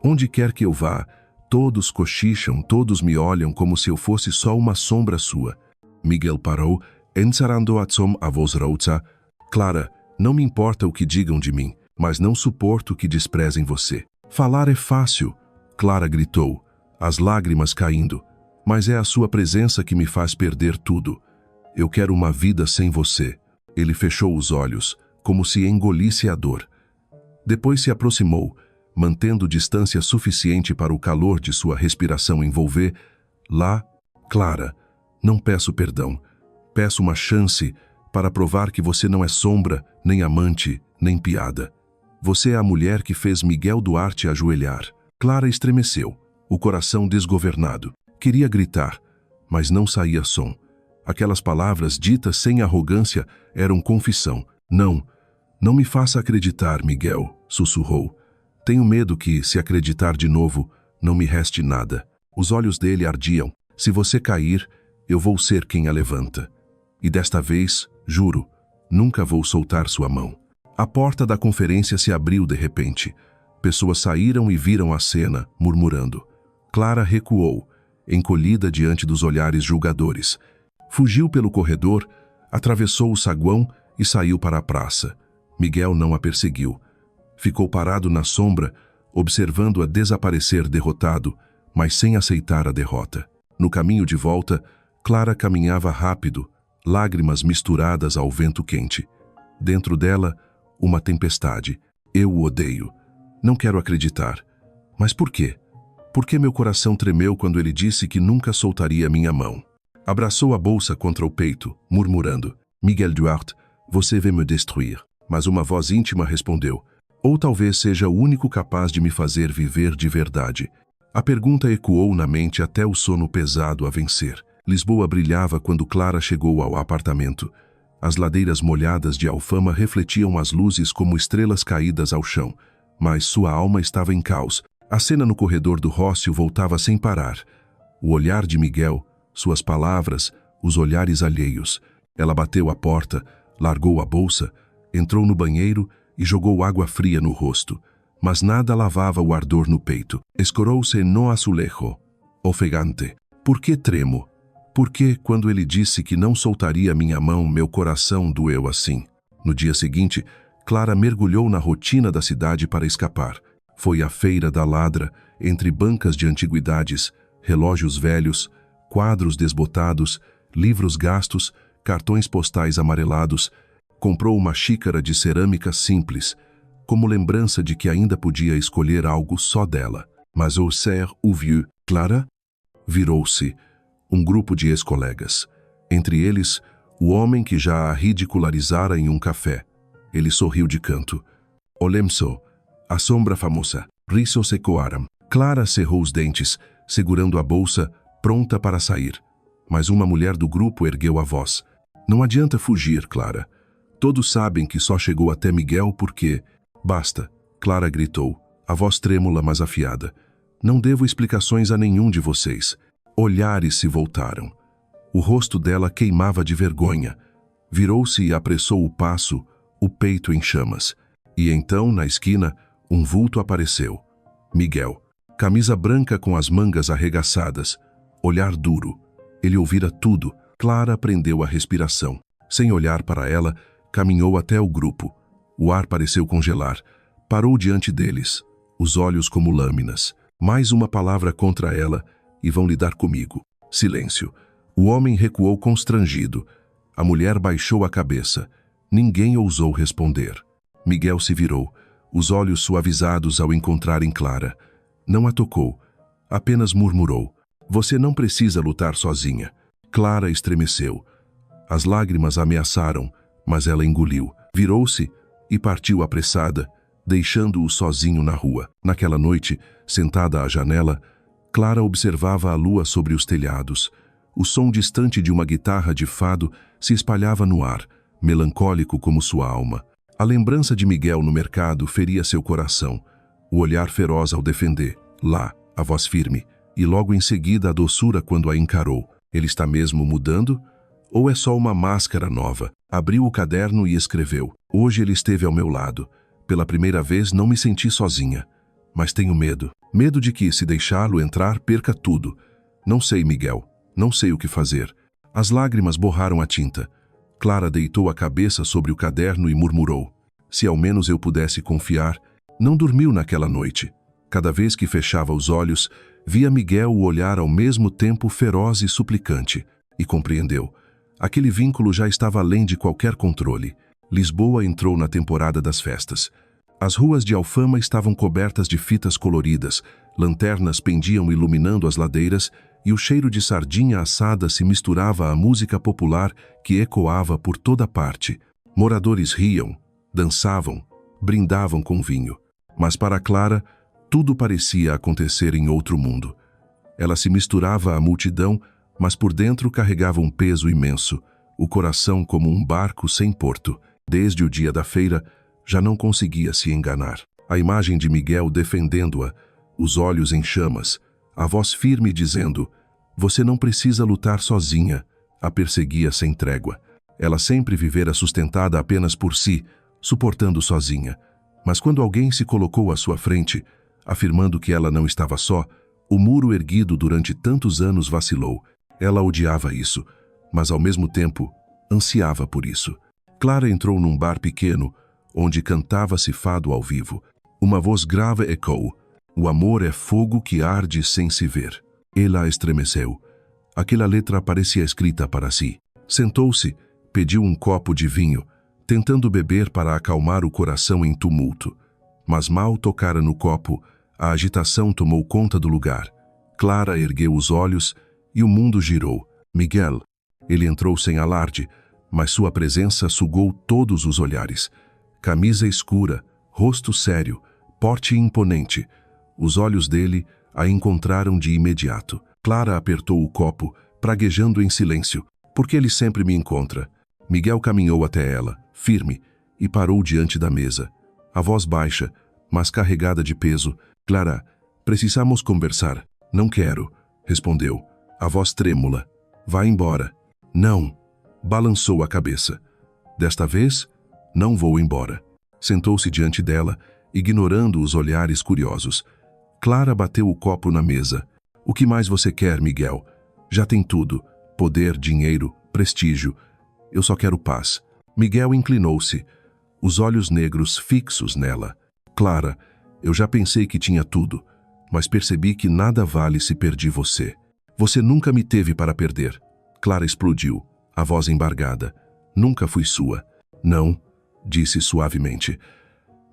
Onde quer que eu vá, todos cochicham, todos me olham como se eu fosse só uma sombra sua. Miguel parou, encerrando a voz rouca. Clara, não me importa o que digam de mim, mas não suporto que desprezem você. Falar é fácil, Clara gritou, as lágrimas caindo. Mas é a sua presença que me faz perder tudo. Eu quero uma vida sem você. Ele fechou os olhos, como se engolisse a dor. Depois se aproximou, mantendo distância suficiente para o calor de sua respiração envolver. Lá, Clara, não peço perdão. Peço uma chance para provar que você não é sombra, nem amante, nem piada. Você é a mulher que fez Miguel Duarte ajoelhar. Clara estremeceu, o coração desgovernado. Queria gritar, mas não saía som. Aquelas palavras ditas sem arrogância eram confissão. Não me faça acreditar, Miguel, sussurrou. Tenho medo que, se acreditar de novo, não me reste nada. Os olhos dele ardiam. Se você cair, eu vou ser quem a levanta. E desta vez, juro, nunca vou soltar sua mão. A porta da conferência se abriu de repente. Pessoas saíram e viram a cena, murmurando. Clara recuou, encolhida diante dos olhares julgadores. Fugiu pelo corredor, atravessou o saguão e saiu para a praça. Miguel não a perseguiu. Ficou parado na sombra, observando-a desaparecer derrotado, mas sem aceitar a derrota. No caminho de volta, Clara caminhava rápido, lágrimas misturadas ao vento quente. Dentro dela, uma tempestade. Eu o odeio. Não quero acreditar. Mas por quê? Por que meu coração tremeu quando ele disse que nunca soltaria minha mão? Abraçou a bolsa contra o peito, murmurando. Miguel Duarte, você veio me destruir. Mas uma voz íntima respondeu. Ou talvez seja o único capaz de me fazer viver de verdade. A pergunta ecoou na mente até o sono pesado a vencer. Lisboa brilhava quando Clara chegou ao apartamento. As ladeiras molhadas de Alfama refletiam as luzes como estrelas caídas ao chão. Mas sua alma estava em caos. A cena no corredor do Rócio voltava sem parar. O olhar de Miguel, suas palavras, os olhares alheios. Ela bateu a porta, largou a bolsa, entrou no banheiro e jogou água fria no rosto. Mas nada lavava o ardor no peito. Escorou-se no azulejo, ofegante. Por que tremo? Por que, quando ele disse que não soltaria minha mão, meu coração doeu assim? No dia seguinte, Clara mergulhou na rotina da cidade para escapar. Foi à feira da Ladra, entre bancas de antiguidades, relógios velhos, quadros desbotados, livros gastos, cartões postais amarelados. Comprou uma xícara de cerâmica simples, como lembrança de que ainda podia escolher algo só dela. Mas au ser o vieux, Clara? Virou-se. Um grupo de ex-colegas. Entre eles, o homem que já a ridicularizara em um café. Ele sorriu de canto. Olemso, a sombra famosa. Risos ecoaram. Clara cerrou os dentes, segurando a bolsa, pronta para sair. Mas uma mulher do grupo ergueu a voz. Não adianta fugir, Clara. Todos sabem que só chegou até Miguel porque... Basta, Clara gritou, a voz trêmula mas afiada. Não devo explicações a nenhum de vocês. Olhares se voltaram. O rosto dela queimava de vergonha. Virou-se e apressou o passo, o peito em chamas. E então, na esquina, um vulto apareceu. Miguel. Camisa branca com as mangas arregaçadas. Olhar duro. Ele ouvira tudo. Clara prendeu a respiração. Sem olhar para ela, caminhou até o grupo. O ar pareceu congelar. Parou diante deles, os olhos como lâminas. Mais uma palavra contra ela e vão lidar comigo. Silêncio. O homem recuou constrangido. A mulher baixou a cabeça. Ninguém ousou responder. Miguel se virou, os olhos suavizados ao encontrar em Clara. Não a tocou, apenas murmurou. Você não precisa lutar sozinha. Clara estremeceu. As lágrimas ameaçaram, mas ela engoliu. Virou-se e partiu apressada, deixando-o sozinho na rua. Naquela noite, sentada à janela, Clara observava a lua sobre os telhados. O som distante de uma guitarra de fado se espalhava no ar, melancólico como sua alma. A lembrança de Miguel no mercado feria seu coração. O olhar feroz ao defender. Lá, a voz firme, e logo em seguida a doçura quando a encarou. Ele está mesmo mudando? Ou é só uma máscara nova? Abriu o caderno e escreveu. Hoje ele esteve ao meu lado. Pela primeira vez não me senti sozinha. Mas tenho medo. Medo de que, se deixá-lo entrar, perca tudo. Não sei, Miguel. Não sei o que fazer. As lágrimas borraram a tinta. Clara deitou a cabeça sobre o caderno e murmurou. Se ao menos eu pudesse confiar. Não dormiu naquela noite. Cada vez que fechava os olhos, via Miguel o olhar ao mesmo tempo feroz e suplicante. E compreendeu. Aquele vínculo já estava além de qualquer controle. Lisboa entrou na temporada das festas. As ruas de Alfama estavam cobertas de fitas coloridas, lanternas pendiam iluminando as ladeiras e o cheiro de sardinha assada se misturava à música popular que ecoava por toda parte. Moradores riam, dançavam, brindavam com vinho. Mas para Clara, tudo parecia acontecer em outro mundo. Ela se misturava à multidão, mas por dentro carregava um peso imenso, o coração como um barco sem porto. Desde o dia da feira, já não conseguia se enganar. A imagem de Miguel defendendo-a, os olhos em chamas, a voz firme dizendo: "Você não precisa lutar sozinha", a perseguia sem trégua. Ela sempre vivera sustentada apenas por si, suportando sozinha. Mas quando alguém se colocou à sua frente, afirmando que ela não estava só, o muro erguido durante tantos anos vacilou. Ela odiava isso, mas ao mesmo tempo ansiava por isso. Clara entrou num bar pequeno, onde cantava-se fado ao vivo. Uma voz grave ecoou: "O amor é fogo que arde sem se ver." Ela estremeceu. Aquela letra parecia escrita para si. Sentou-se, pediu um copo de vinho, tentando beber para acalmar o coração em tumulto. Mas mal tocara no copo, a agitação tomou conta do lugar. Clara ergueu os olhos e o mundo girou. Miguel. Ele entrou sem alarde, mas sua presença sugou todos os olhares. Camisa escura, rosto sério, porte imponente. Os olhos dele a encontraram de imediato. Clara apertou o copo, praguejando em silêncio. "Porque ele sempre me encontra." Miguel caminhou até ela, firme, e parou diante da mesa. A voz baixa, mas carregada de peso. "Clara, precisamos conversar." "Não quero", respondeu. A voz trêmula. "Vá embora." "Não." Balançou a cabeça. "Desta vez, não vou embora." Sentou-se diante dela, ignorando os olhares curiosos. Clara bateu o copo na mesa. "O que mais você quer, Miguel? Já tem tudo. Poder, dinheiro, prestígio. Eu só quero paz." Miguel inclinou-se, os olhos negros fixos nela. "Clara, eu já pensei que tinha tudo, mas percebi que nada vale se perdi você. Você nunca me teve para perder." Clara explodiu, a voz embargada. "Nunca fui sua." "Não", disse suavemente.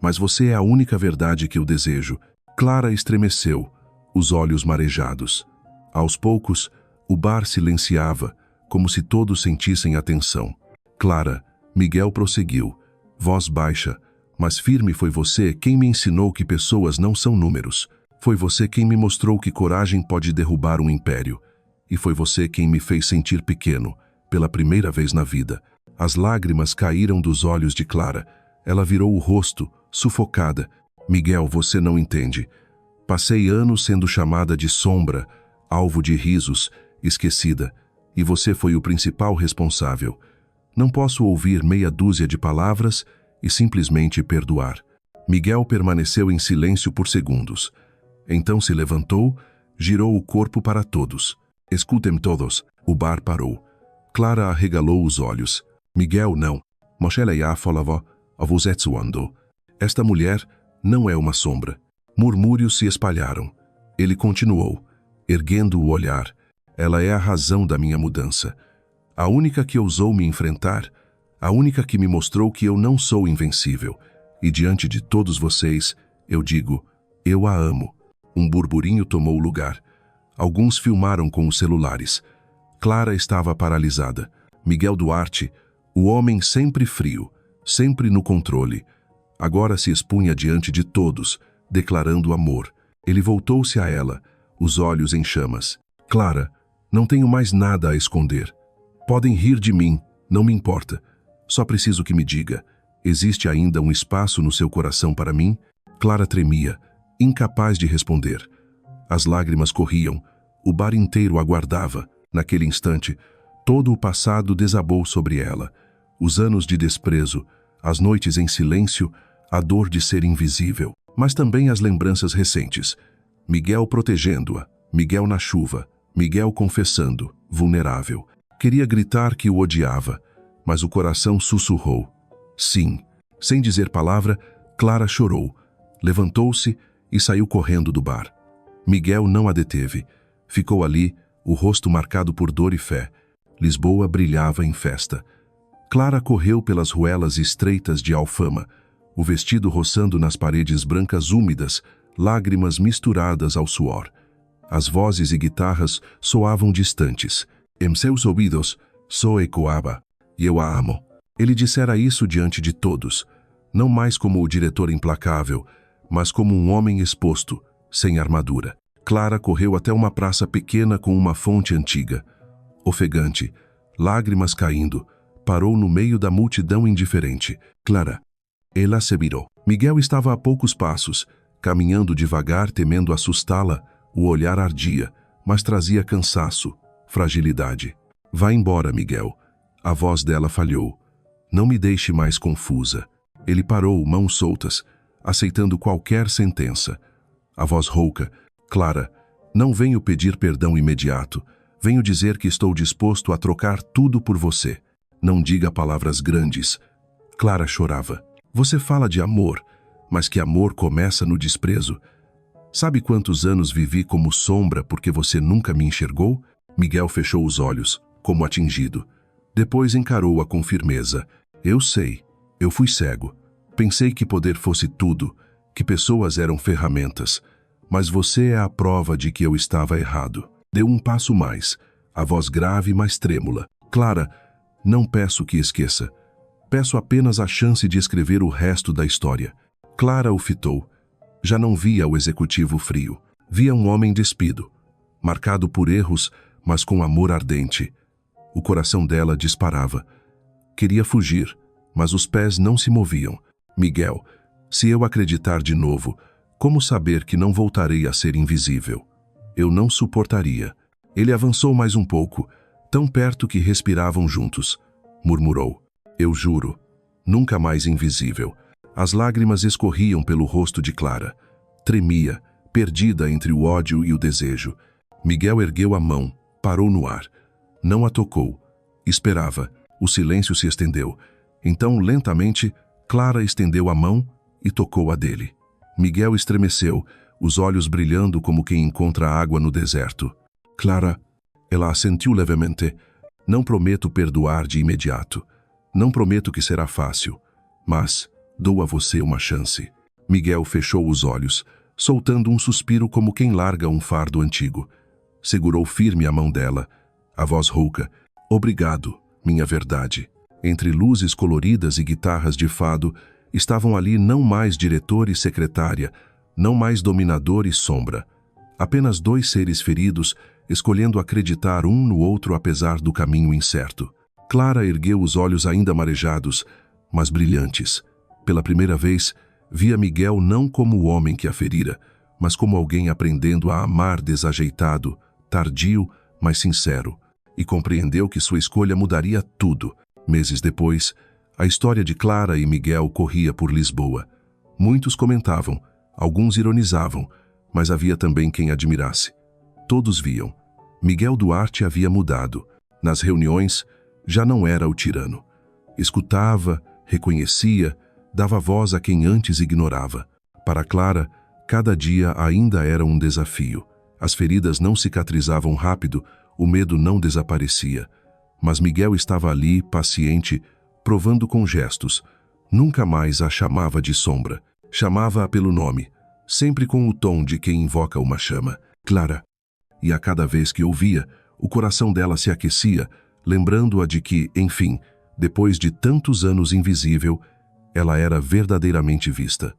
"Mas você é a única verdade que eu desejo." Clara estremeceu, os olhos marejados. Aos poucos, o bar silenciava, como se todos sentissem a tensão. "Clara", Miguel prosseguiu, voz baixa, "mas firme, foi você quem me ensinou que pessoas não são números. Foi você quem me mostrou que coragem pode derrubar um império. E foi você quem me fez sentir pequeno, pela primeira vez na vida." As lágrimas caíram dos olhos de Clara. Ela virou o rosto, sufocada. "Miguel, você não entende. Passei anos sendo chamada de sombra, alvo de risos, esquecida, e você foi o principal responsável. Não posso ouvir meia dúzia de palavras e simplesmente perdoar." Miguel permaneceu em silêncio por segundos. Então se levantou, girou o corpo para todos. "Escutem todos." O bar parou. Clara arregalou os olhos. "Miguel, não. Moshele ya falava a vos etsuando. Esta mulher não é uma sombra." Murmúrios se espalharam. Ele continuou, erguendo o olhar. "Ela é a razão da minha mudança. A única que ousou me enfrentar, a única que me mostrou que eu não sou invencível. E diante de todos vocês, eu digo, eu a amo." Um burburinho tomou lugar. Alguns filmaram com os celulares. Clara estava paralisada. Miguel Duarte, o homem sempre frio, sempre no controle, agora se expunha diante de todos, declarando amor. Ele voltou-se a ela, os olhos em chamas. "Clara, não tenho mais nada a esconder. Podem rir de mim, não me importa. Só preciso que me diga, existe ainda um espaço no seu coração para mim?" Clara tremia, incapaz de responder. As lágrimas corriam. O bar inteiro aguardava. Naquele instante, todo o passado desabou sobre ela. Os anos de desprezo, as noites em silêncio, a dor de ser invisível, mas também as lembranças recentes. Miguel protegendo-a, Miguel na chuva, Miguel confessando, vulnerável. Queria gritar que o odiava, mas o coração sussurrou. Sim. Sem dizer palavra, Clara chorou. Levantou-se e saiu correndo do bar. Miguel não a deteve. Ficou ali, o rosto marcado por dor e fé. Lisboa brilhava em festa. Clara correu pelas ruelas estreitas de Alfama, o vestido roçando nas paredes brancas úmidas, lágrimas misturadas ao suor. As vozes e guitarras soavam distantes. Em seus ouvidos só ecoava: "Eu a amo." Ele dissera isso diante de todos, não mais como o diretor implacável, mas como um homem exposto, sem armadura. Clara correu até uma praça pequena com uma fonte antiga. Ofegante, lágrimas caindo, parou no meio da multidão indiferente. Clara. Ela se virou. Miguel estava a poucos passos, caminhando devagar, temendo assustá-la. O olhar ardia, mas trazia cansaço, fragilidade. Vá embora, Miguel. A voz dela falhou. Não me deixe mais confusa. Ele parou, mãos soltas, aceitando qualquer sentença. A voz rouca. Clara, não venho pedir perdão imediato. Venho dizer que estou disposto a trocar tudo por você. Não diga palavras grandes. Clara chorava. Você fala de amor, mas que amor começa no desprezo. Sabe quantos anos vivi como sombra porque você nunca me enxergou? Miguel fechou os olhos, como atingido. Depois encarou-a com firmeza. Eu sei, eu fui cego. Pensei que poder fosse tudo, que pessoas eram ferramentas. Mas você é a prova de que eu estava errado. Deu um passo mais, a voz grave, mas trêmula. Clara, não peço que esqueça. Peço apenas a chance de escrever o resto da história. Clara o fitou. Já não via o executivo frio. Via um homem despido, marcado por erros, mas com amor ardente. O coração dela disparava. Queria fugir, mas os pés não se moviam. Miguel, se eu acreditar de novo, como saber que não voltarei a ser invisível? Eu não suportaria. Ele avançou mais um pouco, tão perto que respiravam juntos. Murmurou. Eu juro, nunca mais invisível. As lágrimas escorriam pelo rosto de Clara. Tremia, perdida entre o ódio e o desejo. Miguel ergueu a mão, parou no ar. Não a tocou. Esperava. O silêncio se estendeu. Então, lentamente, Clara estendeu a mão e tocou a dele. Miguel estremeceu, os olhos brilhando como quem encontra água no deserto. Clara, ela assentiu levemente. Não prometo perdoar de imediato. Não prometo que será fácil. Mas dou a você uma chance. Miguel fechou os olhos, soltando um suspiro como quem larga um fardo antigo. Segurou firme a mão dela. A voz rouca. Obrigado, minha verdade. Entre luzes coloridas e guitarras de fado, estavam ali não mais diretor e secretária, não mais dominador e sombra. Apenas dois seres feridos, escolhendo acreditar um no outro apesar do caminho incerto. Clara ergueu os olhos ainda marejados, mas brilhantes. Pela primeira vez, via Miguel não como o homem que a ferira, mas como alguém aprendendo a amar desajeitado, tardio, mas sincero. E compreendeu que sua escolha mudaria tudo. Meses depois, a história de Clara e Miguel corria por Lisboa. Muitos comentavam, alguns ironizavam, mas havia também quem admirasse. Todos viam. Miguel Duarte havia mudado. Nas reuniões, já não era o tirano. Escutava, reconhecia, dava voz a quem antes ignorava. Para Clara, cada dia ainda era um desafio. As feridas não cicatrizavam rápido, o medo não desaparecia. Mas Miguel estava ali, paciente, provando com gestos. Nunca mais a chamava de sombra. Chamava-a pelo nome, sempre com o tom de quem invoca uma chama. Clara. E a cada vez que ouvia, o coração dela se aquecia, lembrando-a de que, enfim, depois de tantos anos invisível, ela era verdadeiramente vista.